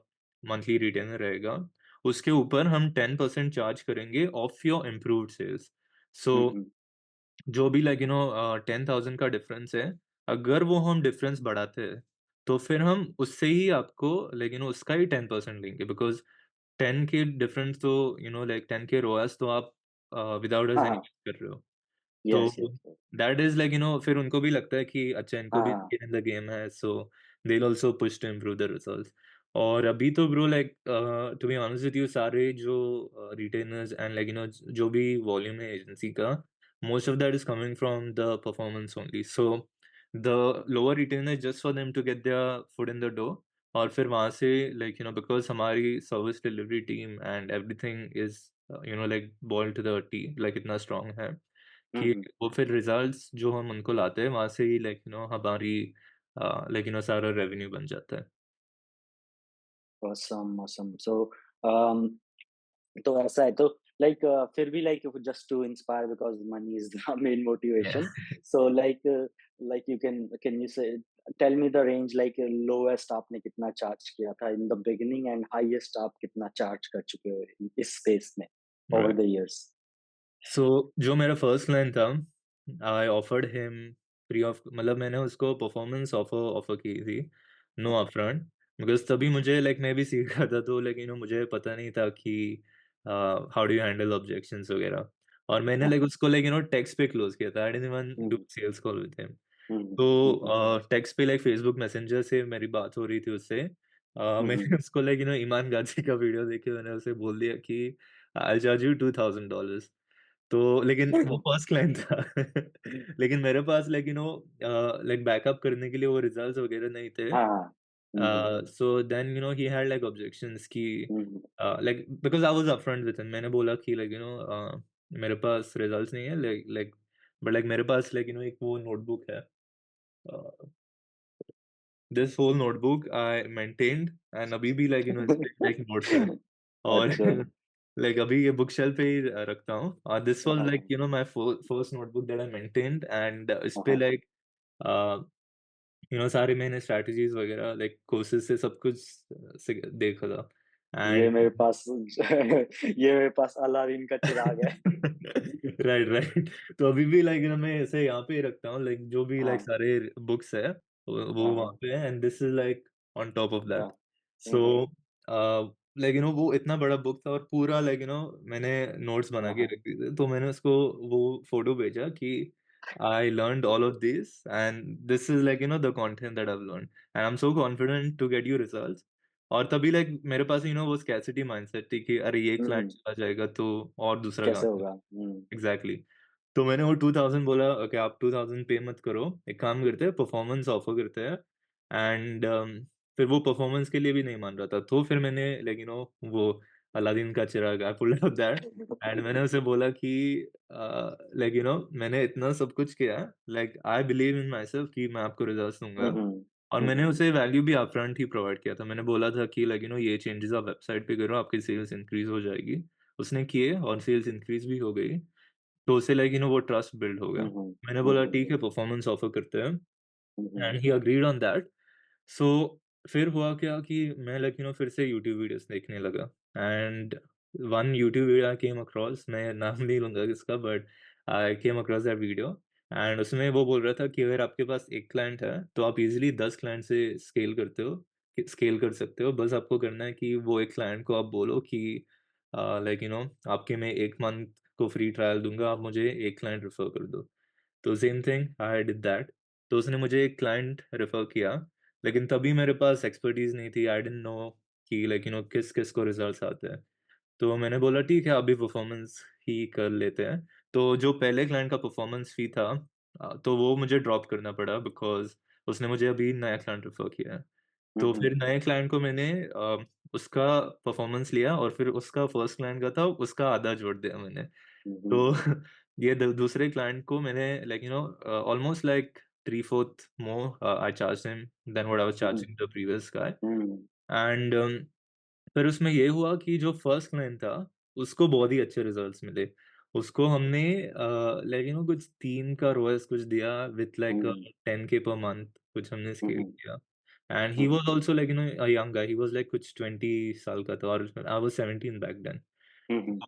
Speaker 2: मंथली रिटेनर रहेगा। उसके ऊपर हम 10% चार्ज करेंगे of your improved sales. So
Speaker 1: hmm, हुँ।
Speaker 2: जो भी 10,000 का डिफरेंस है, अगर वो हम डिफरेंस बढ़ाते हैं, तो फिर हम उससे ही आपको उसका ही 10% लेंगे, बिकॉज़ 10 के डिफरेंस तो लाइक 10 के रोआस तो आप विदाउट अस
Speaker 1: हाँ, हाँ।
Speaker 2: एनीवेज़ कर रहे हो। तो
Speaker 1: yes, yes, yes.
Speaker 2: That is फिर उनको भी लगता है कि अच्छा इनको
Speaker 1: हाँ,
Speaker 2: भी
Speaker 1: हाँ।
Speaker 2: स्किन इन द गेम है, so they will also push to improve the results. और अभी तो bro to be honest with you, सारे जो रिटेनर्स एंड जो भी वॉल्यूम है एजेंसी का, most of that is coming from the performance only. So the lower retainer just for them to get their foot in the door, और फिर वहाँ से बिकॉज़ हमारी service delivery team and everything is like boiled to the T, like इतना strong है
Speaker 1: हुँ,
Speaker 2: कि
Speaker 1: हुँ।
Speaker 2: वो फिर रिज़ल्ट्स जो हम उनको लाते हैं, वहाँ से ही हमारी सारा रेवेन्यू बन जाता है।
Speaker 1: Awesome, awesome. सो अम, तो ऐसा है तो लाइक फिर भी like just to inspire because money is the main
Speaker 2: Yeah.
Speaker 1: Motivation. So like you can you say tell me the range like lowest आपने कितना चार्ज किया था in the beginning and highest आप कितना चार्ज कर चुके हो इस स्पेस में over
Speaker 2: right.
Speaker 1: The years?
Speaker 2: So जो मेरा फर्स्ट क्लाइंट था, I offered him free off, मैंने उसको परफॉर्मेंस ऑफर ऑफर की थी, नो अपफ्रंट, बिकॉज़ तभी मुझे मैं भी सीख रहा था, तो मुझे पता नहीं था कि how do you handle objections वगैरह। और मैंने
Speaker 1: हाँ।
Speaker 2: टेक्स्ट पे क्लोज़ किया था, I didn't even
Speaker 1: hmm,
Speaker 2: do
Speaker 1: hmm.
Speaker 2: Sales call with him.
Speaker 1: Hmm, hmm.
Speaker 2: तो
Speaker 1: हुँ, हुँ।
Speaker 2: टेक्स्ट पे फेसबुक मैसेंजर से मेरी बात हो रही थी उससे।
Speaker 1: हुँ,
Speaker 2: मैंने
Speaker 1: हुँ।
Speaker 2: उसको ईमान गाज़ी का वीडियो देख के मैंने उसे बोल दिया कि आई विल चार्ज यू $2,000। तो लेकिन वो फर्स्ट क्लाइंट था। लेकिन मेरे पास बैकअप करने के लिए वो रिजल्ट्स वगैरह नहीं थे।
Speaker 1: हाँ, हाँ। Hmm, hmm.
Speaker 2: So then he had objections कि
Speaker 1: hmm, hmm.
Speaker 2: Because I was upfront with him, मैंने बोला कि मेरे पास रिजल्ट्स नहीं है, बट मेरे पास एक वो नोटबुक है, uh, this whole notebook I maintained and अभी भी इस पे नोट्स है। और
Speaker 1: अच्छा।
Speaker 2: अभी ये बुक शेल्फ पे ही रखता हूँ। दिस वाज़
Speaker 1: हाँ,
Speaker 2: my first notebook that I maintained and इस
Speaker 1: हाँ,
Speaker 2: पे
Speaker 1: हाँ।
Speaker 2: अ, सारे मैंने स्ट्रैटेजीज़ वगैरह कोर्सेज़ से सब कुछ से देखा था
Speaker 1: ये
Speaker 2: एंड
Speaker 1: मेरे पास ये मेरे पास अलादीन का चिराग है।
Speaker 2: Right, right. तो अभी भी मैं ऐसे यहाँ पे ही रखता हूँ, जो भी
Speaker 1: हाँ,
Speaker 2: सारे बुक्स है, वो
Speaker 1: हाँ,
Speaker 2: वहाँ
Speaker 1: हाँ,
Speaker 2: पे है and this is on top of that.
Speaker 1: हाँ।
Speaker 2: सो
Speaker 1: हुँ, हुँ।
Speaker 2: वो इतना बड़ा बुक था और पूरा मैंने नोट्स बना
Speaker 1: हाँ,
Speaker 2: के
Speaker 1: हाँ।
Speaker 2: रखे थे, तो मैंने उसको वो फ़ोटो भेजा कि I learned all of this and this is the content that I have learned and I am so confident to get you results. और तभी मेरे पास वो स्कैर्सिटी माइंडसेट थी कि अरे ये
Speaker 1: हुँ,
Speaker 2: क्लाइंट
Speaker 1: हुँ।
Speaker 2: चला जाएगा तो और दूसरा कहाँ
Speaker 1: कैसे
Speaker 2: से?
Speaker 1: होगा? हुँ।
Speaker 2: एग्ज़ैक्टली। तो मैंने वो 2000 बोला, ओके आप 2000 पे मत करो, एक काम करते हैं परफॉर्मेंस ऑफर करते हैं एंड फिर वो परफॉर्मेंस के लिए भी नहीं मान रहा था। तो फिर मैंने वो अलादीन का चिराग, I pulled out that and मैंने उसे बोला कि मैंने इतना सब कुछ किया, I believe in myself कि मैं आपको रिजल्ट्स
Speaker 1: हुँ,
Speaker 2: दूँगा।
Speaker 1: हुँ।
Speaker 2: और
Speaker 1: हुँ,
Speaker 2: मैंने
Speaker 1: हुँ।
Speaker 2: उसे वैल्यू भी अपफ्रंट ही प्रोवाइड किया था। मैंने बोला था कि ये चेंजेज़ आप वेबसाइट पे करो, आपकी सेल्स इंक्रीज़ हो जाएगी। उसने किए और सेल्स इंक्रीज़ भी हो गई। तो उससे वो ट्रस्ट बिल्ड हो गया।
Speaker 1: हुँ, हुँ।
Speaker 2: मैंने
Speaker 1: हुँ,
Speaker 2: बोला
Speaker 1: हुँ।
Speaker 2: ठीक है, परफॉर्मेंस ऑफर करते हैं
Speaker 1: हुँ, hmm.
Speaker 2: And he agreed on that. So फिर हुआ क्या कि मैं फिर से यूट्यूब वीडियोज़ देखने लगा and one YouTube video I came across, मैं नाम नहीं लूँगा किसका, but I came across that video and उसमें वो बोल रहा था कि अगर आपके पास 1 क्लाइंट है, तो आप ईज़िली 10 क्लाइंट से स्केल कर सकते हो। बस आपको करना है कि वो 1 क्लाइंट को आप बोलो कि आपके मैं 1 मंथ को फ्री ट्रायल दूँगा, आप मुझे 1 क्लाइंट रेफर कर दो। तो same thing I did that. तो उसने मुझे एक क्लाइंट रेफर किया, लेकिन तभी मेरे पास एक्सपर्टीज़ नहीं थी। आई डिडन्ट नो कि किस-किस को रिज़ल्ट्स आते हैं। तो मैंने बोला ठीक है, अभी परफॉर्मेंस ही कर लेते हैं। तो जो पहले क्लाइंट का परफॉर्मेंस फी था तो वो मुझे ड्रॉप करना पड़ा बिकॉज़ उसने मुझे अभी नया क्लाइंट रेफर किया है।
Speaker 1: हुँ,
Speaker 2: तो
Speaker 1: हुँ।
Speaker 2: फिर नए क्लाइंट को मैंने उसका परफॉर्मेंस लिया और फिर उसका फर्स्ट क्लाइंट का था, उसका आधा जोड़ दिया मैंने।
Speaker 1: हुँ, हुँ।
Speaker 2: तो ये द दूसरे क्लाइंट को मैंने almost like 3/4 more I charged him than what I was
Speaker 1: hmm, hmm.
Speaker 2: charging the previous guy
Speaker 1: hmm.
Speaker 2: and फिर उसमें ये हुआ कि जो फर्स्ट क्लाइंट था, उसको बहुत ही अच्छे रिज़ल्ट्स मिले। उसको हमने कुछ 3 का रोएस कुछ दिया with
Speaker 1: hmm.
Speaker 2: 10K per month कुछ हमने
Speaker 1: हुँ,
Speaker 2: स्केल
Speaker 1: हुँ।
Speaker 2: किया। And he
Speaker 1: hmm,
Speaker 2: was also a young guy, he was कुछ 20 साल का था और आई वाज़ 17 बैक देन।
Speaker 1: हुँ, हुँ।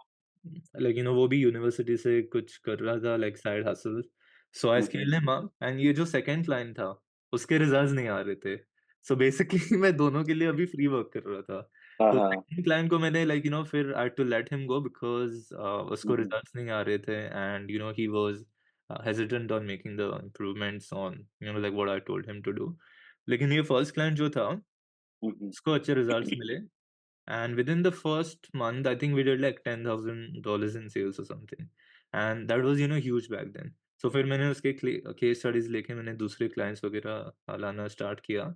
Speaker 2: वो भी यूनिवर्सिटी से कुछ कर रहा था side hustle. So I
Speaker 1: hmm, hmm.
Speaker 2: Scaled him up and ये जो सेकंड क्लाइंट था, उसके रिजल्ट्स नहीं आ रहे थे। सो बेसिकली मैं दोनों के लिए अभी फ्री वर्क कर रहा था।
Speaker 1: हाँ,
Speaker 2: तो
Speaker 1: हाँ।
Speaker 2: सेकंड क्लाइंट को मैंने फिर I had to let him go because
Speaker 1: hmm,
Speaker 2: उसको
Speaker 1: हुँ।
Speaker 2: रिजल्ट्स नहीं आ रहे थे and he was hesitant on making the improvements on what I told him to do. लेकिन ये फर्स्ट क्लाइंट जो था,
Speaker 1: हुँ, हुँ।
Speaker 2: उसको अच्छे रिजल्ट्स मिले। And within the first month, I think we did $10,000 in sales or something. And that was, huge back then. So फिर मैंने उसके केस स्टडीज लेके मैंने दूसरे क्लाइंट्स वगैरह लाना स्टार्ट किया.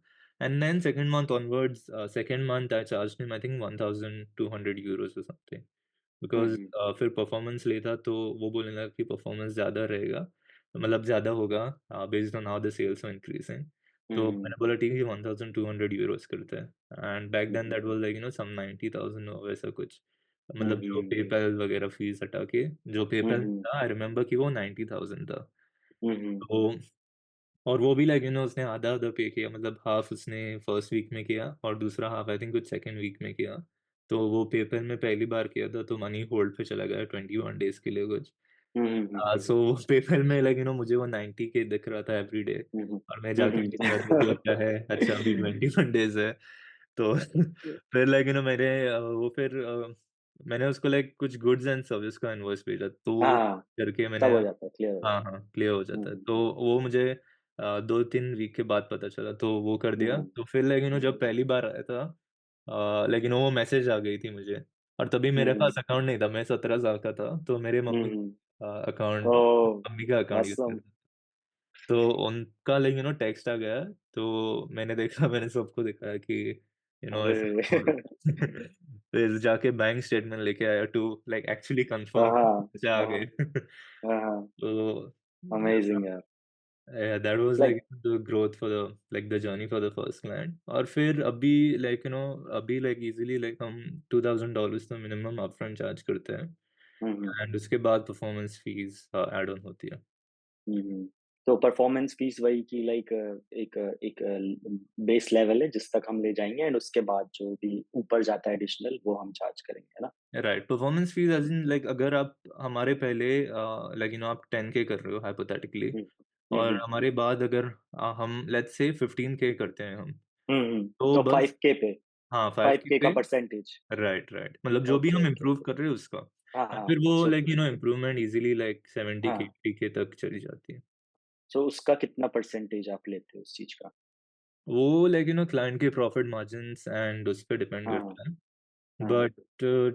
Speaker 2: And then second month onwards, second month I charged him I think €1,200 or something.
Speaker 1: Hmm,
Speaker 2: because
Speaker 1: hmm.
Speaker 2: फिर परफॉर्मेंस लेता तो वो बोलने लगा कि परफॉर्मेंस ज़्यादा रहेगा, मतलब ज़्यादा होगा based on how the sales are increasing.
Speaker 1: Hmm,
Speaker 2: तो
Speaker 1: हुँ।
Speaker 2: मैंने बोला ठीक है €1,200 करते हैं and back
Speaker 1: hmm,
Speaker 2: then
Speaker 1: hmm.
Speaker 2: That was some 90,000 और वैसा कुछ।
Speaker 1: हुँ,
Speaker 2: मतलब जो
Speaker 1: हुँ।
Speaker 2: पेपैल वगैरह फीस हटा के, जो
Speaker 1: हुँ,
Speaker 2: पेपैल
Speaker 1: हुँ।
Speaker 2: था आई रिमेंबर कि वो 90,000 था।
Speaker 1: हुँ, हुँ।
Speaker 2: तो और वो भी उसने आधा-आधा पे किया, मतलब हाफ उसने फर्स्ट वीक में किया और दूसरा हाफ आई थिंक कुछ सेकंड वीक में किया। तो वो पेपैल में पहली बार किया था तो मनी होल्ड पे चला गया 21 डेज़ के लिए कुछ।
Speaker 1: हुँ, हुँ, हुँ।
Speaker 2: सो पेपैल में मुझे वो 90 के दिख रहा था एवरीडे
Speaker 1: हुँ, हुँ।
Speaker 2: और मैं
Speaker 1: हुँ,
Speaker 2: जाके
Speaker 1: हुँ।
Speaker 2: चेक किया तो बोला क्या है? अच्छा अभी 21 डेज़ है। तो फिर मैंने उसको कुछ गुड्स एंड सर्विस का इनवॉइस भेजा तो वो
Speaker 1: हाँ,
Speaker 2: करके मैंने
Speaker 1: तब हो जाता है, क्लियर हो
Speaker 2: हाँ,
Speaker 1: जाता
Speaker 2: हाँ, क्लियर हो
Speaker 1: है। हुँ,
Speaker 2: जाता है।
Speaker 1: हुँ।
Speaker 2: तो वो मुझे 2-3 वीक के बाद पता चला तो वो कर
Speaker 1: हुँ,
Speaker 2: दिया।
Speaker 1: हुँ।
Speaker 2: तो फिर जब पहली बार आया था वो मैसेज आ गई थी मुझे और तभी
Speaker 1: हुँ,
Speaker 2: मेरे
Speaker 1: हुँ।
Speaker 2: पास अकाउंट नहीं था, मैं 17 साल का था, तो मेरे
Speaker 1: हुँ,
Speaker 2: मम्मी
Speaker 1: हुँ।
Speaker 2: अकाउंट
Speaker 1: ओह!
Speaker 2: मम्मी का अकाउंट यूज़
Speaker 1: ऑसम!
Speaker 2: करता था। तो उनका टेक्स्ट आ गया, तो मैंने देखा मैंने सबको दिखाया कि ऐसा
Speaker 1: अरे!
Speaker 2: और फिर जाके बैंक स्टेटमेंट लेके आया टू एक्चुअली
Speaker 1: हाँ,
Speaker 2: कन्फर्म
Speaker 1: हाँ।
Speaker 2: पैसे आ
Speaker 1: हाँ,
Speaker 2: गए।
Speaker 1: हाँ। हाँ, हाँ।
Speaker 2: तो
Speaker 1: अमेज़िंग यार।
Speaker 2: That was
Speaker 1: like
Speaker 2: the growth for the journey for the first client और फिर अभी अभी ईज़िली हम $2,000 तो मिनिमम अपफ्रंट चार्ज करते हैं
Speaker 1: हुँ, हुँ।
Speaker 2: एंड उसके बाद परफॉर्मेंस फीस ऐड ऑन होती है।
Speaker 1: हुँ, हुँ। तो परफॉर्मेंस फीस वही कि लाइक एक बेस लेवल है जिस तक हम ले जाएँगे एंड उसके बाद जो भी ऊपर जाता है एडिशनल वो हम चार्ज करेंगे, है ना?
Speaker 2: Right, performance fees as in अगर आप हमारे पहले आप 10K कर रहे हो हाइपोथेटिकली
Speaker 1: हुँ। हुँ,
Speaker 2: और
Speaker 1: हुँ।
Speaker 2: हमारे बाद अगर हम लेट्स से 15K करते हैं हम,
Speaker 1: हुँ, हुँ।
Speaker 2: तो
Speaker 1: तो
Speaker 2: बस
Speaker 1: 5K पे
Speaker 2: हाँ, 5K
Speaker 1: 5K का
Speaker 2: पे
Speaker 1: परसेंटेज।
Speaker 2: राइट, राइट, मतलब जो भी
Speaker 1: ओके,
Speaker 2: हम
Speaker 1: ओके,
Speaker 2: इम्प्रूव
Speaker 1: ओके।
Speaker 2: कर रहे हैं उसका
Speaker 1: हाँ,
Speaker 2: और
Speaker 1: हाँ।
Speaker 2: फिर वो
Speaker 1: सो
Speaker 2: इम्प्रूवमेंट ईज़िली 70K,
Speaker 1: हाँ,
Speaker 2: 80K तक चली जाती है।
Speaker 1: सो उसका कितना परसेंटेज आप लेते हो उस चीज़ का?
Speaker 2: वो क्लाइंट के प्रॉफिट मार्जिन्स एंड उस पे डिपेंड
Speaker 1: हाँ, हाँ।
Speaker 2: करता है।
Speaker 1: हाँ, हाँ।
Speaker 2: But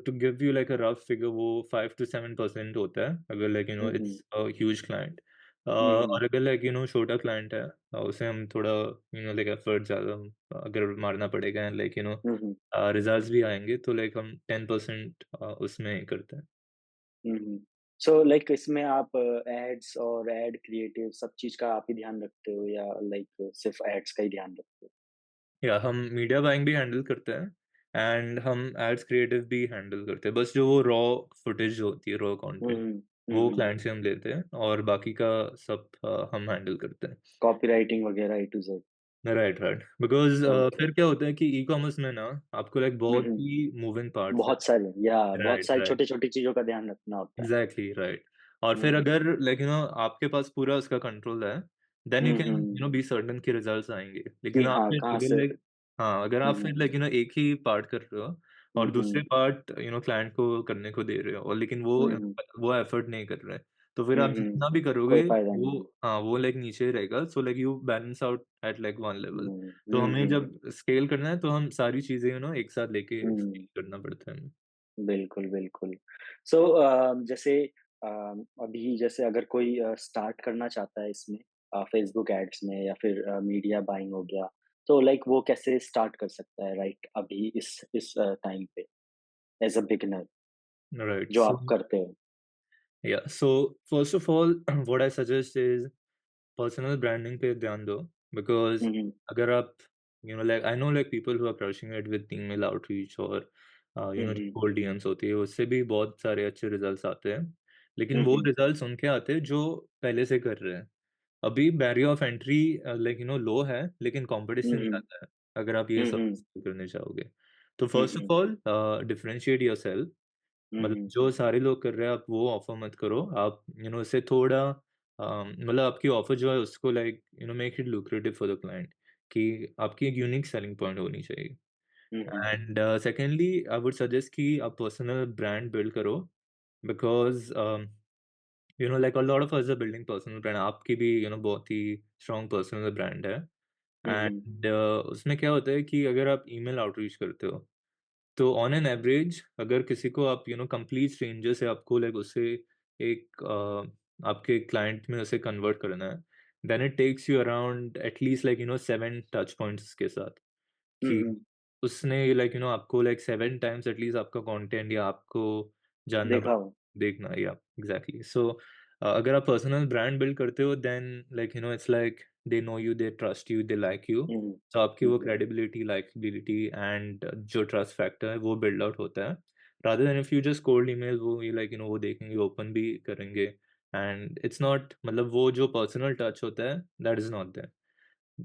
Speaker 2: to give you a rough figure वो 5 to 7% होता है अगर
Speaker 1: hmm,
Speaker 2: it's
Speaker 1: hmm.
Speaker 2: A huge client.
Speaker 1: Hmm, hmm.
Speaker 2: और अगर लाइक छोटा क्लाइंट है, उसे हम थोड़ा लाइक एफर्ट ज़्यादा अगर मारना पड़ेगा, and like
Speaker 1: hmm, hmm.
Speaker 2: Results भी आएँगे, तो लाइक हम 10% उसमें करते हैं।
Speaker 1: हुँ, हुँ। सो लाइक इसमें आप एड्स और एड क्रिएटिव सब चीज़ का आप ही ध्यान रखते हो या लाइक सिर्फ़ एड्स का ही ध्यान रखते हो?
Speaker 2: या हम मीडिया बाइंग भी हैंडल करते हैं, एंड हम एड्स क्रिएटिव भी हैंडल करते हैं। बस जो वो रॉ फुटेज जो होती है, रॉ
Speaker 1: हुँ,
Speaker 2: कंटेंट,
Speaker 1: हुँ। हुँ,
Speaker 2: वो
Speaker 1: हुँ।
Speaker 2: क्लाइंट से हम लेते हैं, और बाकी का सब हम हैंडल करते हैं।
Speaker 1: कॉपीराइटिंग वगैरह A to Z.
Speaker 2: Right, right. Because
Speaker 1: okay.
Speaker 2: फिर क्या होता है कि ई-कॉमर्स में ना आपको लाइक
Speaker 1: हुँ,
Speaker 2: बहुत
Speaker 1: हुँ।
Speaker 2: ही मूविंग पार्ट्स है।
Speaker 1: बहुत सारे बहुत
Speaker 2: राइट,
Speaker 1: सारी
Speaker 2: राइट।
Speaker 1: छोटी-छोटी चीज़ों का ध्यान रखना होता है।
Speaker 2: Exactly, right. और
Speaker 1: हुँ,
Speaker 2: फिर
Speaker 1: हुँ।
Speaker 2: अगर लाइक आपके पास पूरा उसका कंट्रोल है, then you
Speaker 1: hmm,
Speaker 2: can
Speaker 1: hmm.
Speaker 2: Be certain कि रिजल्ट्स आएँगे।
Speaker 1: कि
Speaker 2: लेकिन आप
Speaker 1: हाँ,
Speaker 2: फिर
Speaker 1: कहाँ
Speaker 2: अगर
Speaker 1: से
Speaker 2: लाइक हाँ, अगर
Speaker 1: हुँ,
Speaker 2: आप फिर
Speaker 1: हुँ।
Speaker 2: लाइक एक ही पार्ट कर रहे हो,
Speaker 1: हुँ,
Speaker 2: और दूसरे
Speaker 1: हुँ।
Speaker 2: पार्ट क्लाइंट को करने को दे रहे हो, और लेकिन
Speaker 1: हुँ, हुँ।
Speaker 2: वो एफर्ट नहीं कर रहे हैं, तो फिर
Speaker 1: हुँ,
Speaker 2: आप
Speaker 1: हुँ।
Speaker 2: जितना भी
Speaker 1: कोई
Speaker 2: करोगे,
Speaker 1: फ़ायदा
Speaker 2: वो
Speaker 1: नहीं है।
Speaker 2: हाँ, वो लाइक नीचे ही रहेगा। So like you balance out at like one level.
Speaker 1: Hmm,
Speaker 2: तो
Speaker 1: हुँ,
Speaker 2: हमें
Speaker 1: हुँ।
Speaker 2: जब स्केल करना है, तो हम सारी चीज़ें एक साथ लेके
Speaker 1: हुँ।
Speaker 2: स्केल करना पड़ता है हमें।
Speaker 1: बिल्कुल, बिल्कुल। सो जैसे अ, अभी जैसे अगर कोई स्टार्ट करना चाहता है इसमें फ़ेसबुक एड्स में या फिर मीडिया बाइंग हो गया, तो लाइक वो कैसे स्टार्ट कर सकता है राइट अभी इस टाइम पे एज़ अ बिगिनर
Speaker 2: राइट,
Speaker 1: जो
Speaker 2: सो
Speaker 1: आप करते हो?
Speaker 2: Yeah. So first of all, what I suggest is personal branding पे ध्यान दो, बिकॉज़
Speaker 1: हुँ, हुँ।
Speaker 2: अगर आप like I know like people who are crushing it with email outreach, और
Speaker 1: हुँ,
Speaker 2: जो
Speaker 1: हुँ।
Speaker 2: कोल्ड डीएम्स होती है, उससे भी बहुत सारे अच्छे रिजल्ट्स आते हैं। लेकिन
Speaker 1: हुँ,
Speaker 2: वो
Speaker 1: हुँ।
Speaker 2: रिजल्ट्स उनके आते हैं जो पहले से कर रहे हैं। अभी barrier of entry like low है, लेकिन
Speaker 1: हुँ,
Speaker 2: कॉम्पिटिशन
Speaker 1: हुँ।
Speaker 2: ज़्यादा है, अगर आप ये
Speaker 1: हुँ,
Speaker 2: सब
Speaker 1: हुँ।
Speaker 2: करने चाहोगे। तो
Speaker 1: hmm,
Speaker 2: first of
Speaker 1: hmm.
Speaker 2: All differentiate yourself.
Speaker 1: Hmm,
Speaker 2: मतलब
Speaker 1: हुँ।
Speaker 2: जो सारे लोग कर रहे हैं, आप वो ऑफ़र मत करो। आप इससे थोड़ा मतलब आपकी ऑफ़र जो है, उसको like make it lucrative for the client, कि आपकी एक यूनिक सेलिंग पॉइंट होनी चाहिए।
Speaker 1: Hmm, hmm.
Speaker 2: And secondly I would suggest कि आप पर्सनल ब्रांड बिल्ड करो, because like a lot of us are building personal brand. आपकी भी बहुत ही स्ट्रॉन्ग पर्सनल ब्रांड है।
Speaker 1: हुँ, हुँ।
Speaker 2: एंड उसमें क्या होता है कि अगर आप ईमेल आउटरीच करते हो, तो ऑन एन एवरेज अगर किसी को आप कंप्लीट स्ट्रेंजर से आपको लाइक उसे एक आपके क्लाइंट में उसे कन्वर्ट करना है, then it takes you around at least like 7 touch points के साथ,
Speaker 1: हुँ,
Speaker 2: कि
Speaker 1: हुँ।
Speaker 2: उसने लाइक आपको लाइक 7 टाइम्स एटलीस्ट आपका कंटेंट या आपको जानना
Speaker 1: देखा हो।
Speaker 2: देखना, या एग्ज़ैक्टली। सो अगर आप पर्सनल ब्रांड बिल्ड करते हो, then like it's like they know you, they trust you, they like you.
Speaker 1: Hmm, hmm.
Speaker 2: तो आपकी
Speaker 1: हुँ,
Speaker 2: वो
Speaker 1: हुँ।
Speaker 2: क्रेडिबिलिटी, लाइकेबिलिटी एंड जो ट्रस्ट फैक्टर है, वो बिल्ड आउट होता है। Rather than if you just cold email, वो ये लाइक वो देखेंगे, ओपन भी करेंगे, एंड इट्स नॉट, मतलब वो जो पर्सनल टच होता है, that is not there.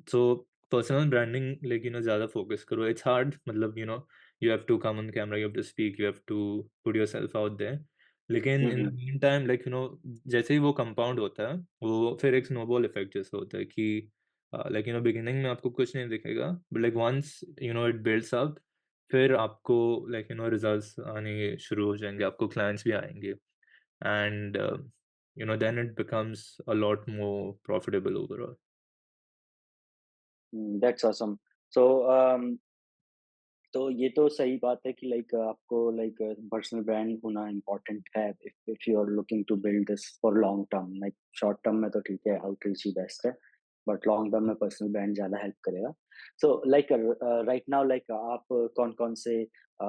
Speaker 2: So personal branding like ज़्यादा फोकस करो। इट्स हार्ड, मतलब you have to come on camera, you have to speak, you have to put yourself out there. लेकिन
Speaker 1: hmm,
Speaker 2: in the
Speaker 1: hmm.
Speaker 2: Meantime like जैसे ही वो compound होता है, वो फिर एक स्नोबॉल इफेक्ट जैसा होता है कि लाइक बिगिनिंग में आपको कुछ नहीं दिखेगा, but like once it builds up, फिर आपको लाइक रिजल्ट्स आने शुरू हो जाएँगे, आपको क्लाइंट्स भी आएँगे, and then it becomes a lot more profitable overall.
Speaker 1: That's awesome. So तो ये तो सही बात है कि लाइक आपको लाइक पर्सनल ब्रांड होना इम्पोर्टेंट है if you are looking to build this for long term like short term में तो ठीक है आउटरीच ही बेस्ट है बट लॉन्ग टर्म में पर्सनल ब्रांड ज़्यादा हेल्प करेगा so like right now like आप कौन-कौन से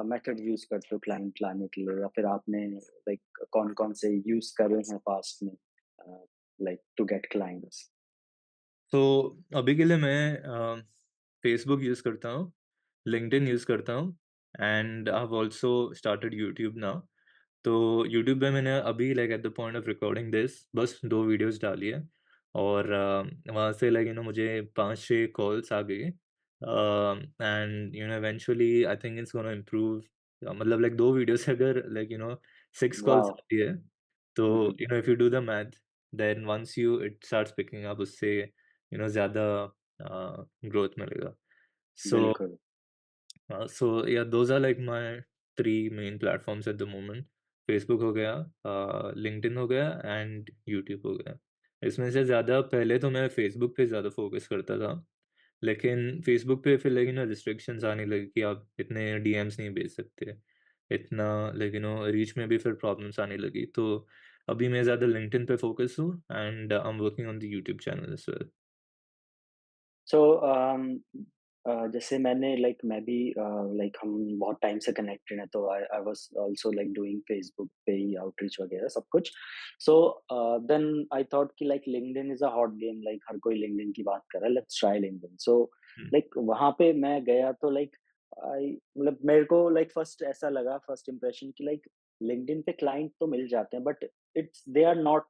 Speaker 1: मेथड यूज़ करते हो क्लाइंट लाने के लिए या फिर आपने लाइक कौन-कौन से यूज़ करे हैं पास्ट में लाइक टू गेट क्लाइंट्स?
Speaker 2: तो अभी के लिए मैं फेसबुक यूज़ करता हूँ, लिंक्डइन यूज़ करता हूँ, and I have also started YouTube now. तो यूट्यूब पे मैंने अभी like at the point of recording this बस 2 वीडियोज़ डाली है, और वहाँ से लाइक मुझे 5-6 कॉल्स आ गई। And eventually I think it's gonna improve. मतलब लाइक 2 वीडियो से अगर लाइक 6 कॉल्स
Speaker 1: वाओ!
Speaker 2: आती है, तो
Speaker 1: hmm, hmm.
Speaker 2: If you do the math, then once you it starts picking up, उससे ज़्यादा ग्रोथ मिलेगा। सो
Speaker 1: बिल्कुल।
Speaker 2: so yeah, those are like my 3 main platforms at the moment. Facebook हो गया, लिंक्डइन हो गया, एंड यूट्यूब हो गया। इसमें से ज़्यादा पहले तो मैं फेसबुक पे ज़्यादा फ़ोकस करता था, लेकिन फेसबुक पे फिर लेकिन रिस्ट्रिक्शंस आने लगी कि आप इतने डीएम्स नहीं भेज सकते, इतना रीच में भी फिर प्रॉब्लम्स आने लगी। तो अभी मैं ज़्यादा लिंक्डइन पे फ़ोकस हूँ and I am working on the YouTube channel as well.
Speaker 1: So जैसे मैंने मैं भी लाइक हम बहुत टाइम से कनेक्टेड हैं, तो I I was also like doing Facebook पे ही आउटरीच वगैरह सब कुछ। सो देन आई थॉट कि like LinkedIn is a hot game, like हर कोई लिंक्डइन की बात कर रहा है, let's try LinkedIn. So
Speaker 2: hmm,
Speaker 1: like वहां पे मैं गया तो लाइक आई मेरे को लाइक फर्स्ट ऐसा लगा, फर्स्ट इंप्रेशन कि लाइक लिंक्डइन पे क्लाइंट तो मिल जाते हैं, but it's they are not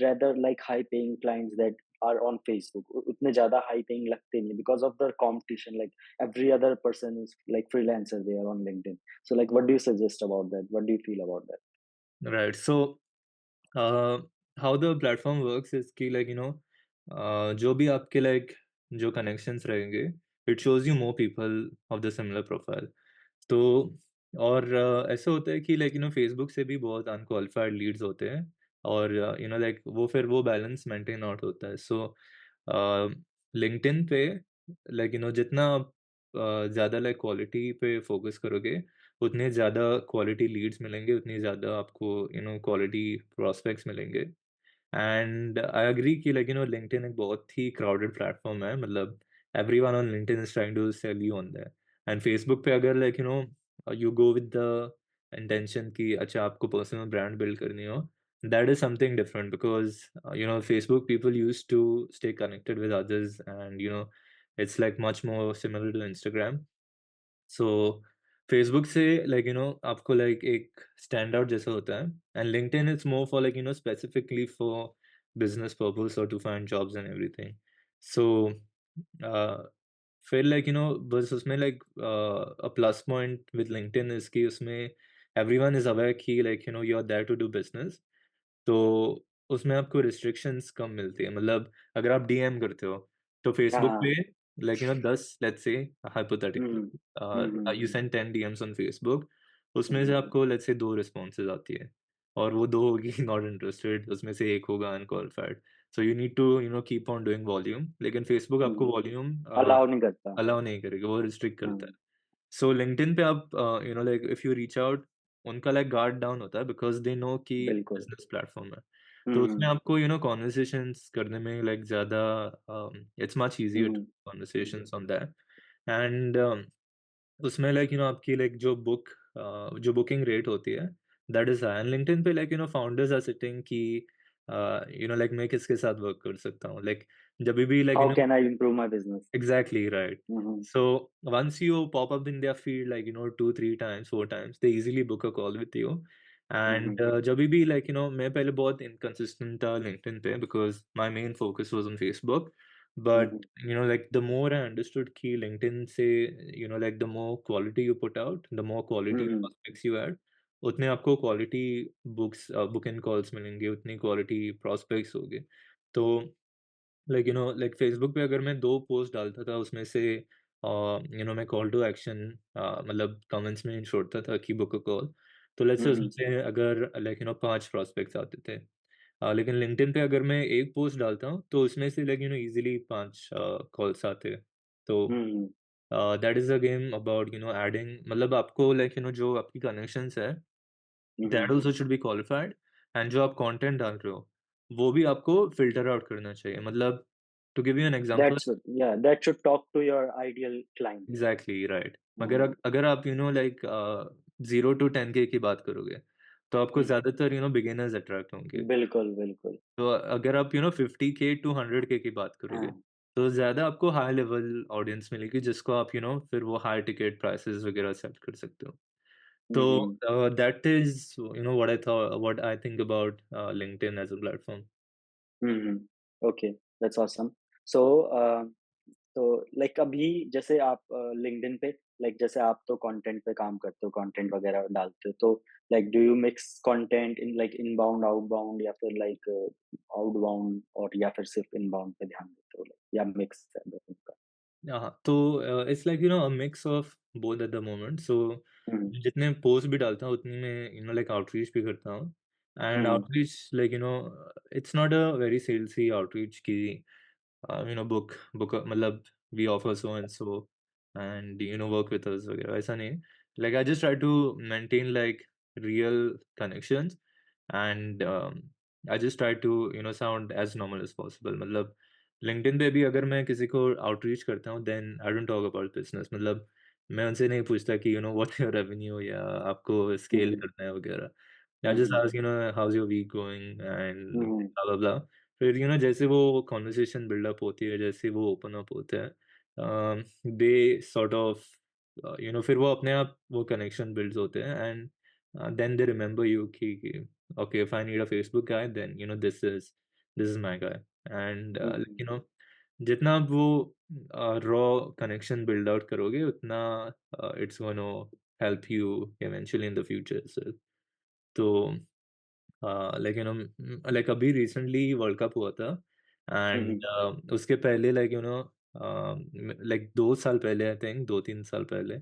Speaker 1: rather like high paying clients that are on Facebook. उतने ज़्यादा high paying लगते नहीं because of the competition. Like every other person is like freelancer there on LinkedIn. So like, what do you suggest about that? What do you feel about that?
Speaker 2: Right. So how the platform works is कि जो भी आपके जो connections रहेंगे, it shows you more people of the similar profile. तो और ऐसा होता है कि फ़ेसबुक से भी बहुत अनक्वालिफ़ाइड लीड्स होते हैं और वो फिर वो बैलेंस मेंटेन आउट होता है। सो लिंक्डइन पे जितना आप ज़्यादा क्वालिटी पे फ़ोकस करोगे, उतने ज़्यादा क्वालिटी लीड्स मिलेंगे, उतनी ज़्यादा आपको क्वालिटी प्रॉस्पेक्ट्स मिलेंगे। एंड आई एग्री कि लिंक्डइन एक बहुत ही क्राउडेड प्लेटफ़ॉर्म है, मतलब everyone on LinkedIn is trying to sell you on that. And Facebook पे अगर you go with the intention कि अच्छा आपको पर्सनल ब्रांड बिल्ड करनी हो, that is something different because Facebook people used to stay connected with others and it's much more similar to Instagram. So Facebook से आपको एक स्टैंड आउट जैसा होता है and LinkedIn it's more for specifically for business purpose और to find jobs and everything. So फिर बस उसमें a plus point with LinkedIn is कि उसमें एवरीवन इज अवेयर कि you are there to do business. तो उसमें आपको रिस्ट्रिक्शंस कम मिलती है, मतलब अगर आप डीएम करते हो तो
Speaker 1: हाँ,
Speaker 2: फेसबुक पे
Speaker 1: हाँ।
Speaker 2: 10 let's say
Speaker 1: hmm,
Speaker 2: hypothetically
Speaker 1: hmm. Hmm, hmm,
Speaker 2: you
Speaker 1: hmm.
Speaker 2: Send 10 DMs on Facebook,
Speaker 1: hmm,
Speaker 2: उसमें से
Speaker 1: हुँ।
Speaker 2: आपको लेट्स से 2 रिस्पॉन्सेज़ आती है और वो 2 होगी नॉट इंटरेस्टेड, उसमें से 1 होगा unqualified. So you need to keep on doing volume, लेकिन फेसबुक
Speaker 1: हुँ,
Speaker 2: आपको
Speaker 1: हुँ।
Speaker 2: वॉल्यूम
Speaker 1: अलाउ नहीं करता।
Speaker 2: अलाउ नहीं करेगा, वो रिस्ट्रिक्ट करता है।
Speaker 1: हुँ,
Speaker 2: सो लिंक्डइन पे आप इफ यू रीच आउट, उनका गार्ड डाउन होता है बिकॉज़ दे नो कि
Speaker 1: बिल्कुल।
Speaker 2: बिज़नेस प्लेटफ़ॉर्म है।
Speaker 1: हुँ,
Speaker 2: तो उसमें
Speaker 1: हुँ।
Speaker 2: आपको कन्वर्सेशंस करने में ज़्यादा it's much
Speaker 1: hmm,
Speaker 2: easier to
Speaker 1: hmm.
Speaker 2: Conversations on that and उसमें जो बुकिंग रेट होती है, that is high and LinkedIn पे फाउंडर्स आर सिटिंग कि मैं किसके साथ वर्क कर सकता हूँ, जभी भी
Speaker 1: how can I improve my business?
Speaker 2: Exactly right.
Speaker 1: Hmm, hmm.
Speaker 2: So once you pop up in their feed, 2, 3 times, 4 times, they easily book a call with you.
Speaker 1: Hmm,
Speaker 2: And
Speaker 1: हुँ।
Speaker 2: जभी भी मैं पहले बहुत inconsistent था LinkedIn पे because my main focus was on Facebook.
Speaker 1: Hmm,
Speaker 2: But
Speaker 1: hmm.
Speaker 2: the more I understood कि LinkedIn से the more quality you put out, the more
Speaker 1: hmm,
Speaker 2: quality
Speaker 1: hmm.
Speaker 2: prospects you add, उतने आपको quality book इन calls मिलेंगे, उतनी quality prospects होगे। तो Facebook पे अगर मैं 2 पोस्ट डालता था उसमें से मैं कॉल टू एक्शन मतलब कमेंट्स में छोड़ता था कि बुक अ कॉल, तो लेट्स
Speaker 1: हुँ,
Speaker 2: से उसमें
Speaker 1: हुँ।
Speaker 2: से अगर 5 प्रोस्पेक्ट्स आते थे। लेकिन लिंक्डइन पे अगर मैं 1 पोस्ट डालता हूँ तो उसमें से ईज़िली 5 कॉल्स आते हैं। तो
Speaker 1: hmm, hmm.
Speaker 2: That is a game about adding, मतलब आपको जो आपकी कनेक्शंस है,
Speaker 1: hmm,
Speaker 2: that
Speaker 1: hmm.
Speaker 2: Also should be qualified and जो आप कंटेंट डाल रहे हो, वो भी आपको फ़िल्टर आउट करना चाहिए। मतलब to give you an example,
Speaker 1: that's that should talk to your ideal client.
Speaker 2: Exactly right. मगर
Speaker 1: हुँ,
Speaker 2: अगर आप 0 टू 10 के की बात करोगे, तो आपको
Speaker 1: हुँ।
Speaker 2: ज़्यादातर बिगिनर्स अट्रैक्ट होंगे।
Speaker 1: बिल्कुल, बिल्कुल।
Speaker 2: तो अगर आप 50 के टू 100 के की बात करोगे,
Speaker 1: हाँ।
Speaker 2: तो ज़्यादा आपको हाई लेवल ऑडियंस मिलेगी जिसको आप फिर वो हाई टिकट प्राइसेस वगैरह सेट कर सकते हो।
Speaker 1: हुँ,
Speaker 2: तो
Speaker 1: hmm.
Speaker 2: That is what I think about LinkedIn as a platform.
Speaker 1: Hmm, hmm. Okay, that's awesome. So तो लाइक अभी जैसे आप लिंक्डइन पे लाइक जैसे आप तो कंटेंट पे काम करते हो, कंटेंट वगैरह डालते हो, तो like do you mix content in like inbound, outbound या फिर लाइक आउटबाउंड और या फिर सिर्फ इनबाउंड पे ध्यान देते हो लाइक या मिक्स है दोनों का?
Speaker 2: हाँ, तो it's a mix of both at the moment. So
Speaker 1: hmm,
Speaker 2: जितने पोस्ट भी डालता हूँ उतनी मैं आउटरीच भी करता हूँ and
Speaker 1: hmm,
Speaker 2: outreach it's not a very salesy outreach कि बुक बुक मतलब we offer so and so and work with us वगैरह, ऐसा नहीं है। I just try to maintain real connections and I just try to sound as normal as possible. मतलब LinkedIn पे भी अगर मैं किसी को आउटरीच करता हूँ then I don't talk about business. मतलब मैं उनसे नहीं पूछता कि व्हाट योर रेवेन्यू या आपको स्केल
Speaker 1: Mhm.
Speaker 2: करना है वगैरह. I just
Speaker 1: Mhm.
Speaker 2: Ask how's your week going and
Speaker 1: Mhm.
Speaker 2: Blah blah blah. फिर जैसे वो कॉन्वर्सेशन बिल्डअप होती है, जैसे वो ओपन अप होते हैं, दे सॉर्ट ऑफ फिर वो अपने आप वो कनेक्शन बिल्ड्स होते हैं. And then they remember you कि okay, if I need a Facebook guy then this is my guy. And like,
Speaker 1: Mhm.
Speaker 2: जितना आप वो रॉ कनेक्शन बिल्ड आउट करोगे उतना it's going to help you eventually in the future itself. तो like like अभी recently world cup हुआ था.
Speaker 1: Mhm.
Speaker 2: And उसके पहले लाइक लाइक 2 साल पहले, आई थिंक 2-3 साल पहले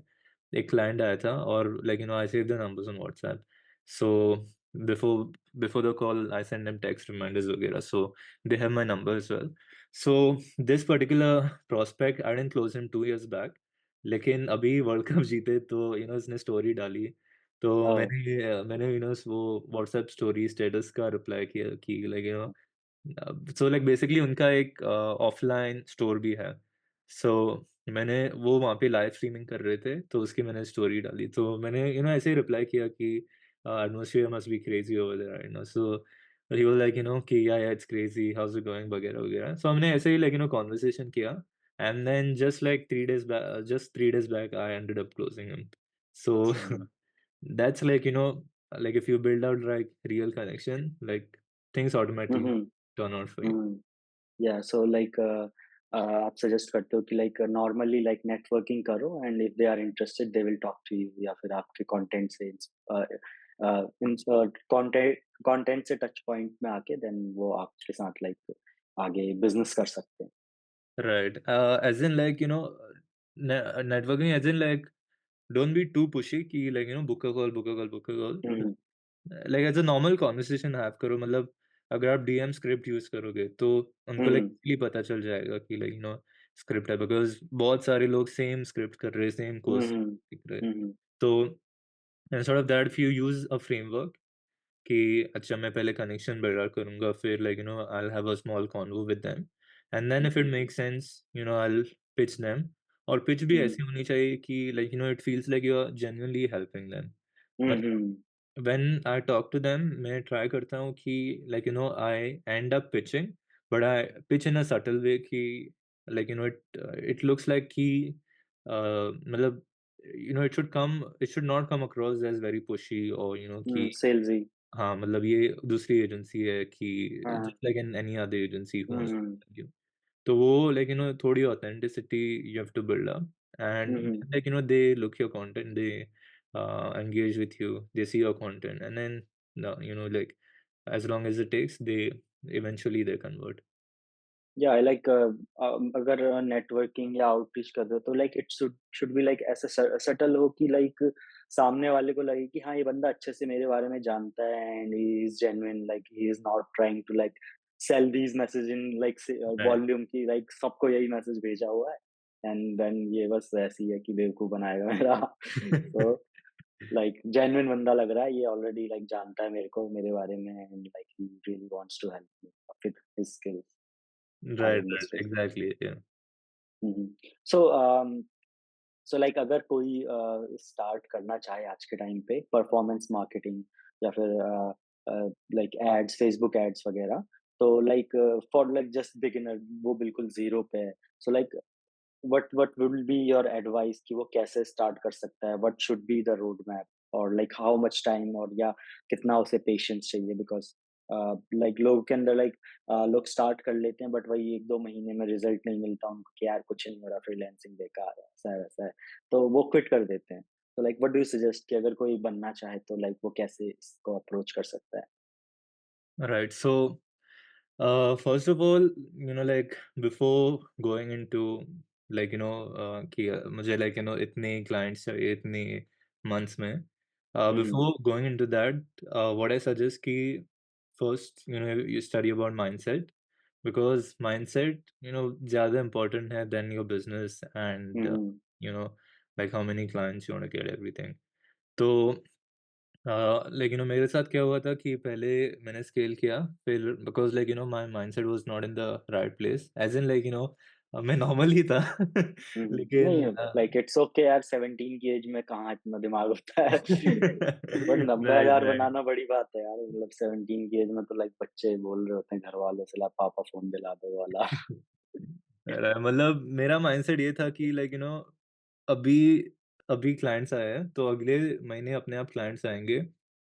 Speaker 2: एक क्लाइंट आया था और like I save the numbers on WhatsApp. So before before the call I send them text reminders वगैरह, so they have my number as well. So this particular prospect I didn't close him 2 years back. लेकिन अभी world cup जीते तो उसने story डाली. तो
Speaker 1: Oh.
Speaker 2: मैंने वो व्हाट्सएप स्टोरी स्टेटस का रिप्लाई किया कि लाइक सो लाइक बेसिकली उनका एक ऑफलाइन स्टोर भी है. सो मैंने वो वहाँ पे लाइव स्ट्रीमिंग कर रहे थे तो उसकी मैंने स्टोरी डाली. तो मैंने ऐसे ही रिप्लाई किया कि atmosphere must be crazy over there, so he was like कि yeah it's crazy, how is it going वगैरह वगैरह. सो हमने ऐसे ही लाइक कॉन्वर्सेशन किया. And then just 3 days back I ended up closing him. So
Speaker 1: Mhm.
Speaker 2: that's like if you build out like real connection, like things automatically
Speaker 1: Mhm.
Speaker 2: turn out for you.
Speaker 1: Mhm. Yeah, so like आप suggest करते हो कि like normally like networking करो and if they are interested they will talk to you या फिर आपके content से content कंटेंट से टच पॉइंट में आके देन वो आपके साथ लाइक आगे बिजनेस कर सकते हैं.
Speaker 2: Right. As in like, networking as in like, don't be too pushy कि like, book a call, book a call, book a call.
Speaker 1: Hmm.
Speaker 2: Like as a normal conversation have करो. मतलब अगर आप DM script use करोगे तो उनको like
Speaker 1: हम्म.
Speaker 2: easily पता चल जाएगा कि like स्क्रिप्ट है, बिकॉज बहुत सारे लोग सेम स्क्रिप्ट कर रहे हैं, सेम कोर्स
Speaker 1: हम्म.
Speaker 2: लिख रहे हैं.
Speaker 1: हम्म.
Speaker 2: तो instead of that if you use a framework कि अच्छा मैं पहले कनेक्शन बिल्ड करूँगा, फिर like I will have a small convo with them and then if it
Speaker 1: hmm.
Speaker 2: Makes sense I will pitch them. और पिच भी
Speaker 1: hmm.
Speaker 2: ऐसी होनी चाहिए कि like it feels like you are genuinely helping them. मतलब
Speaker 1: hmm.
Speaker 2: When I talk to them मैं try करता हूँ कि like I end up pitching, but I pitch in a subtle way कि लाइक इट लुक्स लाइक कि मतलब it should not come across as very pushy और कि
Speaker 1: sales ही.
Speaker 2: हाँ, मतलब ये दूसरी एजेंसी है कि
Speaker 1: हाँ.
Speaker 2: Just like in any other agency who wants
Speaker 1: hmm.
Speaker 2: To you. तो वो लाइक थोड़ी authenticity you have to build up. And
Speaker 1: hmm.
Speaker 2: Like they look your content, they engage with you, they see your content, and then like as long as it takes, they eventually they convert.
Speaker 1: या like अगर networking या outreach कर रहे हो तो like it should should be like ऐसा subtle हो कि लाइक सामने वाले को लगे कि हाँ ये बंदा अच्छे से मेरे बारे में जानता है and he is genuine like he is not trying to like sell these message in like
Speaker 2: Right.
Speaker 1: Volume की लाइक सबको यही मैसेज भेजा हुआ है एंड देन ये बस ऐसी है कि बेवकूफ बनाएगा मेरा. तो लाइक जेन्युइन बंदा लग रहा है ये ऑलरेडी लाइक जानता है मेरे को मेरे बारे में and like he really wants to help me with his skills. I
Speaker 2: Right, right,
Speaker 1: understood.
Speaker 2: exactly, yeah.
Speaker 1: So so like अगर कोई स्टार्ट करना चाहे आज के टाइम पे परफॉर्मेंस मार्केटिंग या फिर लाइक एड्स फेसबुक एड्स वगैरह तो like for like just beginner वो बिल्कुल जीरो पे है so like what will be your advice कि वो कैसे स्टार्ट कर सकता है what should be the road map और like how much time और या कितना उसे पेशेंस चाहिए बिकॉज लाइक लोगों के अंदर लाइक लोग स्टार्ट कर लेते हैं बट वही 1-2 महीने में रिजल्ट नहीं मिलता उनको कि यार कुछ नहीं हो रहा फ्रीलांसिंग बेकार है ऐसा है वैसा है तो वो क्विट कर देते हैं तो like what do you suggest कि अगर कोई बनना चाहे तो लाइक वो कैसे इसको अप्रोच कर सकता है.
Speaker 2: Right. So, first of all, like before going into like कि मुझे like इतने clients चाहिए इतने months में,
Speaker 1: हम्म.
Speaker 2: before going into that, what I suggest कि first you study about mindset, because mindset ज़्यादा important है than your business and
Speaker 1: hmm.
Speaker 2: you know like how many clients you want to get everything. तो like मेरे साथ क्या हुआ था कि पहले मैंने स्केल किया, फिर because like my mindset was not in the right place, as in like मैं नॉर्मल ही था लेकिन
Speaker 1: नहीं, लाइक इट्स ओके यार, 17 की एज में कहाँ इतना दिमाग होता है। But
Speaker 2: right,
Speaker 1: 90,000
Speaker 2: right.
Speaker 1: बनाना बड़ी बात है यार, मतलब 17 की एज में तो लाइक बच्चे बोल रहे होते हैं घर वालों से, ला पापा फ़ोन दिला दो वाला।
Speaker 2: मतलब मेरा माइंडसेट ये था कि लाइक अभी अभी क्लाइंट्स आए हैं, तो अगले महीने अपने आप क्लाइंट्स आएँगे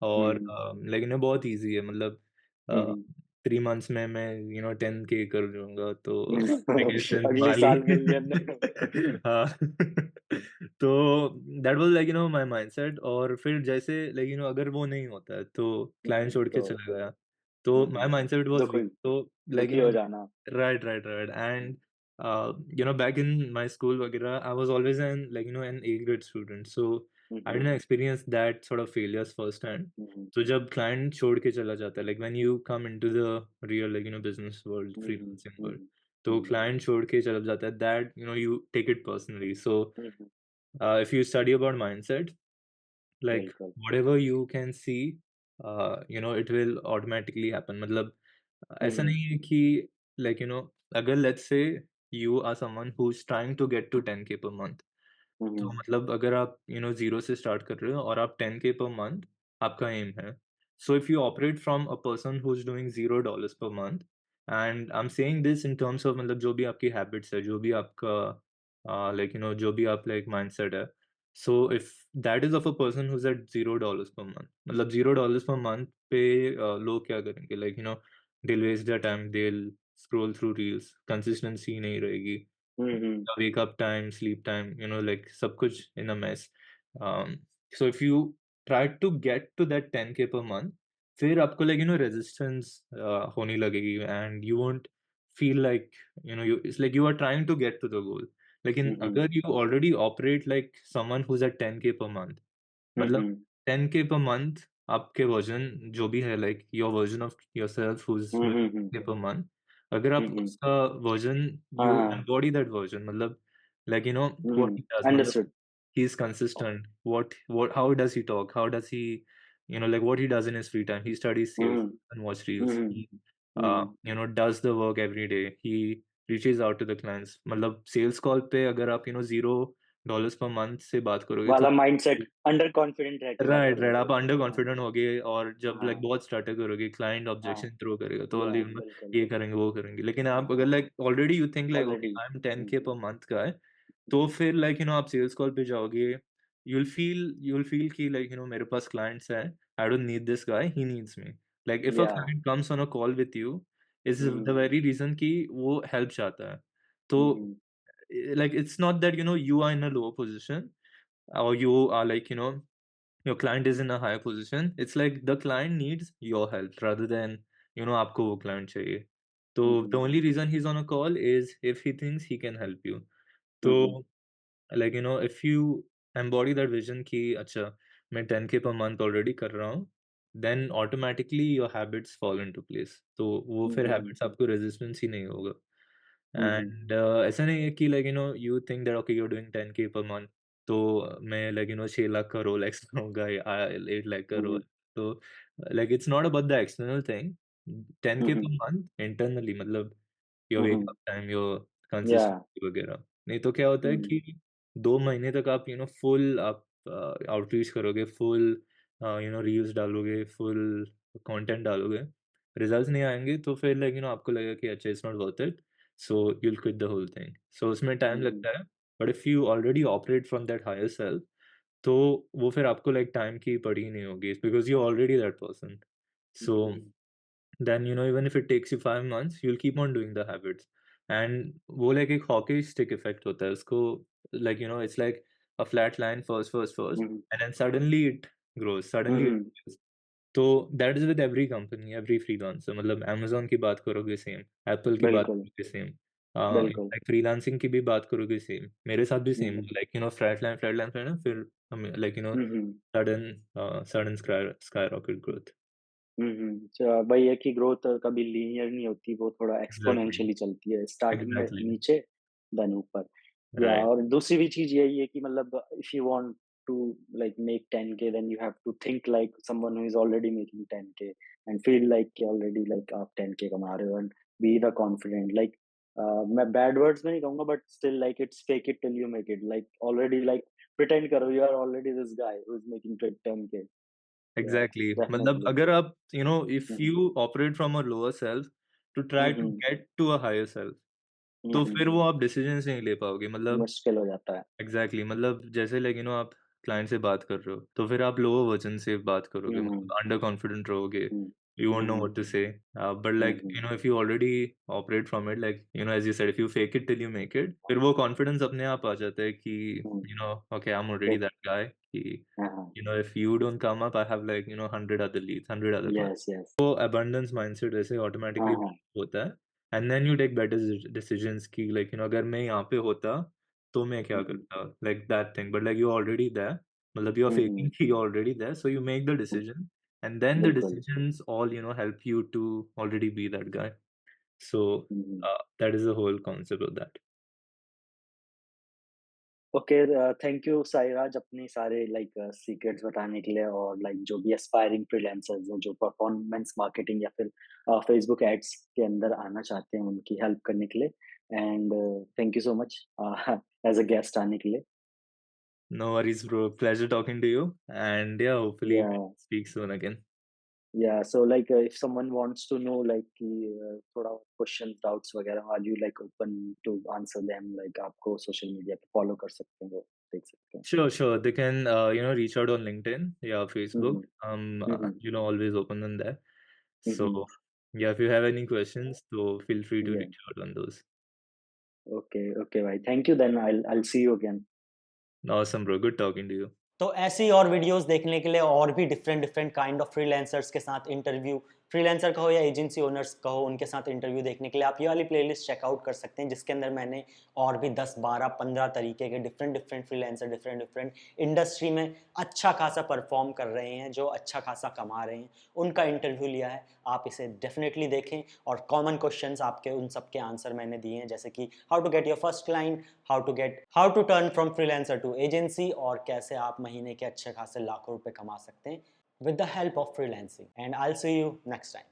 Speaker 2: और
Speaker 1: हुँ,
Speaker 2: लाइक बहुत ईज़ी है मतलब
Speaker 1: हुँ,
Speaker 2: अ,
Speaker 1: हुँ।
Speaker 2: 3 मंथ्स में मैं 10K कर लूँगा तो वेकेशन
Speaker 1: अगले
Speaker 2: बाली
Speaker 1: साल मिलियन।
Speaker 2: हाँ तो that was like my mindset और फिर जैसे लाइक अगर वो नहीं होता है तो क्लाइंट छोड़ के
Speaker 1: तो
Speaker 2: चला गया।
Speaker 1: हुँ,
Speaker 2: तो माय
Speaker 1: हुँ।
Speaker 2: माइंडसेट वाज़
Speaker 1: दुःख
Speaker 2: वीक तो लाइक
Speaker 1: दुखी हो जाना।
Speaker 2: Right, right, right and back in my school वगैरह, I was always an like an A grade student, so
Speaker 1: hmm,
Speaker 2: I
Speaker 1: hmm.
Speaker 2: didn't experience that sort of failures first hand.
Speaker 1: Hmm, hmm.
Speaker 2: तो जब client छोड़ के चला जाता है, like when you come into the real business world,
Speaker 1: hmm, hmm.
Speaker 2: freelancing
Speaker 1: hmm,
Speaker 2: world,
Speaker 1: हुँ।
Speaker 2: तो
Speaker 1: हुँ,
Speaker 2: client छोड़ के चला जाता है, that you take it personally. So
Speaker 1: hmm, hmm.
Speaker 2: if you study about mindset, like
Speaker 1: बिल्कुल।
Speaker 2: whatever you can see, it will automatically happen. मतलब
Speaker 1: हुँ,
Speaker 2: ऐसा
Speaker 1: हुँ।
Speaker 2: नहीं है कि like अगर let's say you are someone who's trying to get to 10K per month,
Speaker 1: हुँ,
Speaker 2: तो
Speaker 1: हुँ।
Speaker 2: मतलब अगर आप ज़ीरो से स्टार्ट कर रहे हो और आप 10K पर मंथ आपका एम है। So if you operate from a person who is doing $0 per month and I am saying this in terms of मतलब जो भी आपकी हैबिट्स है, जो भी आपका जो भी आप लाइक माइंडसेट है। So if that is of a person who is at $0 per month मतलब $0 पर मंथ पे लोग क्या करेंगे like they will waste their time, they will scroll through reels, consistency नहीं रहेगी।
Speaker 1: हुँ, हुँ।
Speaker 2: wake up time, sleep time, like सब कुछ in a mess. So if you try to get to that 10K per month, फिर आपको like resistance होने लगेगी and you won't feel like it's like you are trying to get to the goal. लेकिन
Speaker 1: हुँ, hmm.
Speaker 2: अगर you already operate like someone who's at 10K per month,
Speaker 1: हुँ,
Speaker 2: मतलब
Speaker 1: हुँ।
Speaker 2: 10K per month आपके version जो भी है like your version of yourself whose
Speaker 1: hmm,
Speaker 2: doing
Speaker 1: hmm, hmm.
Speaker 2: 10K per month, अगर
Speaker 1: हुँ,
Speaker 2: आप
Speaker 1: हुँ।
Speaker 2: उसका वर्ज़न
Speaker 1: हाँ,
Speaker 2: यू
Speaker 1: हाँ।
Speaker 2: एम्बॉडी दैट वर्ज़न मतलब like
Speaker 1: hmm,
Speaker 2: what
Speaker 1: hmm.
Speaker 2: He does मतलब
Speaker 1: understood.
Speaker 2: he is consistent, what how does he talk, how does he like what he does in his free time, he studies
Speaker 1: hmm,
Speaker 2: sales
Speaker 1: hmm.
Speaker 2: and watch
Speaker 1: hmm,
Speaker 2: reels,
Speaker 1: hmm.
Speaker 2: he
Speaker 1: hmm, hmm.
Speaker 2: does the work every day, he reaches out to the clients मतलब sales call पे अगर आप $0 per month से बात करोगे तो
Speaker 1: वाला mindset, under confident रह के बात
Speaker 2: राइट, राइट।
Speaker 1: करोगे।
Speaker 2: आप अंडर
Speaker 1: हाँ,
Speaker 2: कॉन्फिडेंट होगे और जब लाइक
Speaker 1: हाँ,
Speaker 2: बहुत स्टार्टर करोगे, क्लाइंट
Speaker 1: हाँ।
Speaker 2: ऑब्जेक्शन थ्रो करेगा, तो
Speaker 1: या बिल्कुल,
Speaker 2: ये करेंगे, वो करेंगे। लेकिन आप अगर
Speaker 1: हाँ,
Speaker 2: like already you think like okay
Speaker 1: already.
Speaker 2: I am 10K
Speaker 1: hmm,
Speaker 2: per month गाय, तो फिर लाइक आप सेल्स कॉल पे जाओगे, यू विल फील कि लाइक मेरे पास क्लाइंट्स हैं, I don't need this guy, he needs me. Like if a
Speaker 1: या
Speaker 2: client comes on a call with you, is
Speaker 1: hmm,
Speaker 2: the
Speaker 1: hmm.
Speaker 2: Very reason कि वो help चाहता है। तो
Speaker 1: hmm, hmm.
Speaker 2: Like it's not that you are in a lower position or you are like your client is in a higher position, it's like the client needs your help rather than आपको वो client चाहिए। तो
Speaker 1: हुँ,
Speaker 2: the
Speaker 1: hmm.
Speaker 2: only reason he's on a call is if he thinks he can help you।
Speaker 1: हुँ,
Speaker 2: तो
Speaker 1: हुँ।
Speaker 2: like if you embody that vision कि अच्छा मैं 10K per month already कर रहा हूँ, then automatically your habits fall into place। तो वो
Speaker 1: हुँ,
Speaker 2: फिर
Speaker 1: हुँ।
Speaker 2: habits आपको resistance ही नहीं होगा।
Speaker 1: हुँ, हुँ।
Speaker 2: एंड ऐसा नहीं है कि like you think that okay you're doing 10K per month, तो मैं लाइक 6 लाख का रोलेक्स लूँगा या 8 लाख का
Speaker 1: हुँ,
Speaker 2: रो
Speaker 1: हुँ।
Speaker 2: तो like it's not about the external thing,
Speaker 1: hmm,
Speaker 2: 10K
Speaker 1: hmm.
Speaker 2: Per month internally मतलब your
Speaker 1: hmm,
Speaker 2: wake
Speaker 1: hmm.
Speaker 2: Up time, your
Speaker 1: या
Speaker 2: कंसिस्टेंसी वगैरह। नहीं तो क्या होता है
Speaker 1: हुँ,
Speaker 2: कि 2 महीने तक आप फुल आप आउटरीच करोगे, फुल रील्स डालोगे, फुल कंटेंट डालोगे, रिजल्ट्स नहीं आएँगे तो फिर लाइक आपको लगेगा कि अच्छा it's not worth it, so you'll quit the whole thing। So उसमें टाइम
Speaker 1: हुँ, हुँ।
Speaker 2: लगता है, but if you already operate from that higher self, तो वो फिर आपको लाइक टाइम की पड़ी ही नहीं होगी because you already that person.
Speaker 1: Hmm,
Speaker 2: so
Speaker 1: hmm.
Speaker 2: then even if it takes you 5 months, you'll keep on doing the habits and वो like एक hockey stick effect होता है उसको, like it's like a flat line first
Speaker 1: hmm, hmm.
Speaker 2: and then suddenly it grows,
Speaker 1: hmm,
Speaker 2: suddenly it
Speaker 1: hmm.
Speaker 2: grows। तो that is with every company, every freelancer मतलब Amazon की बात करोगे same, Apple की बात
Speaker 1: बिल्कुल,
Speaker 2: करोगे सेम,
Speaker 1: बिल्कुल।
Speaker 2: लाइक फ्रीलांसिंग की भी बात करोगे सेम। मेरे साथ भी
Speaker 1: hmm,
Speaker 2: same
Speaker 1: hmm.
Speaker 2: Like flat line फिर हमें like
Speaker 1: hmm, hmm.
Speaker 2: Sudden skyrocket growth.
Speaker 1: Hmm, hmm. वही है कि ग्रोथ कभी लीनियर नहीं होती, वो थोड़ा
Speaker 2: एग्ज़ैक्टली,
Speaker 1: एक्स्पोनेंशियली चलती है। स्टार्टिंग में
Speaker 2: एग्ज़ैक्टली,
Speaker 1: नीचे, देन ऊपर। या
Speaker 2: राइट।
Speaker 1: और दूसरी भी चीज़ यही है कि मतलब if you want to like make 10K, then you have to think like someone who is already making 10K and feel like कि already like आप 10K कमा रहे हो and be the confident. Like मैं bad words में नहीं कहूँगा, but still like it's fake it till you make it. Like already like pretend करो you are already this guy who is making 10K. Yeah,
Speaker 2: exactly मतलब
Speaker 1: definitely.
Speaker 2: अगर आप if
Speaker 1: hmm
Speaker 2: you operate from a lower self to try to
Speaker 1: hmm
Speaker 2: get to a higher self, तो फिर वो आप decisions नहीं ले पाओगे। मतलब
Speaker 1: मुश्किल हो जाता है।
Speaker 2: एग्ज़ैक्टली मतलब जैसे आप क्लाइंट से बात कर रहे हो, तो फिर आप लोअर वर्ज़न से बात करोगे,
Speaker 1: हम्म
Speaker 2: मतलब अंडर कॉन्फिडेंट रहोगे।
Speaker 1: हम्म
Speaker 2: You won't know
Speaker 1: hmm
Speaker 2: what to say. But like,
Speaker 1: hmm
Speaker 2: if you already operate from it, like, as you said, if you fake it till you make it, फिर वो confidence अपने आप आ जाता है कि,
Speaker 1: हम्म
Speaker 2: okay, I'm already that guy, कि,
Speaker 1: हाँ हाँ
Speaker 2: if you don't come up, I have like, 100 other leads, 100 other clients.
Speaker 1: Yes yes
Speaker 2: वो abundance mindset वैसे
Speaker 1: हाँ
Speaker 2: automatically
Speaker 1: हाँ
Speaker 2: होता है, and then you take better decisions कि like, अगर मैं यहाँ पे होता, तो मैं क्या
Speaker 1: हम्म
Speaker 2: करता, like that thing. But like you're already there, मतलब you're
Speaker 1: हम्म
Speaker 2: faking कि you're already there, so you make the decision, and then the
Speaker 1: बिल्कुल
Speaker 2: decisions all help you to already be that guy. So
Speaker 1: hmm
Speaker 2: that is the whole concept of that.
Speaker 1: Okay thank you Sairaj अपनी सारे like secrets बताने के लिए और like जो भी aspiring freelancers हैं जो परफॉर्मेंस मार्केटिंग या फिर फेसबुक एड्स के अंदर आना चाहते हैं उनकी हेल्प करने के लिए and thank you so much as a guest आने के लिए
Speaker 2: No worries, bro. Pleasure talking to you, and yeah, hopefully
Speaker 1: या
Speaker 2: we speak soon again.
Speaker 1: Yeah so like if someone wants to know like कि थोड़ा question doubts वगैरह are you like open to answer them like आपको social media पे follow कर सकते हैं वो देख सकते हैं
Speaker 2: Sure, sure. They can, reach out on LinkedIn, yeah, Facebook.
Speaker 1: Hmm hmm
Speaker 2: Always open on there. So,
Speaker 1: hmm
Speaker 2: yeah, if you have any questions, so feel free to
Speaker 1: या
Speaker 2: reach out on those.
Speaker 1: Okay okay भाई thank you then I see you again
Speaker 2: Awesome, bro. Good talking to you.
Speaker 3: तो ऐसी और videos देखने के लिए और भी different different kind of freelancers के साथ इंटरव्यू, फ्रीलांसर कहो या एजेंसी ओनर्स कहो, उनके साथ इंटरव्यू देखने के लिए आप ये वाली प्लेलिस्ट चेकआउट कर सकते हैं, जिसके अंदर मैंने और भी 10 12 15 तरीके के different different freelancer different different industry में अच्छा खासा परफॉर्म कर रहे हैं, जो अच्छा खासा कमा रहे हैं, उनका इंटरव्यू लिया है। आप इसे डेफिनेटली देखें और कॉमन क्वेश्चंस आपके उन सब के आंसर मैंने दिए हैं, जैसे कि how to get your first client, how to turn from freelancer to agency, और कैसे आप महीने के अच्छे खासे लाखों रुपए कमा सकते हैं with the help of freelancing. And I will see you next time.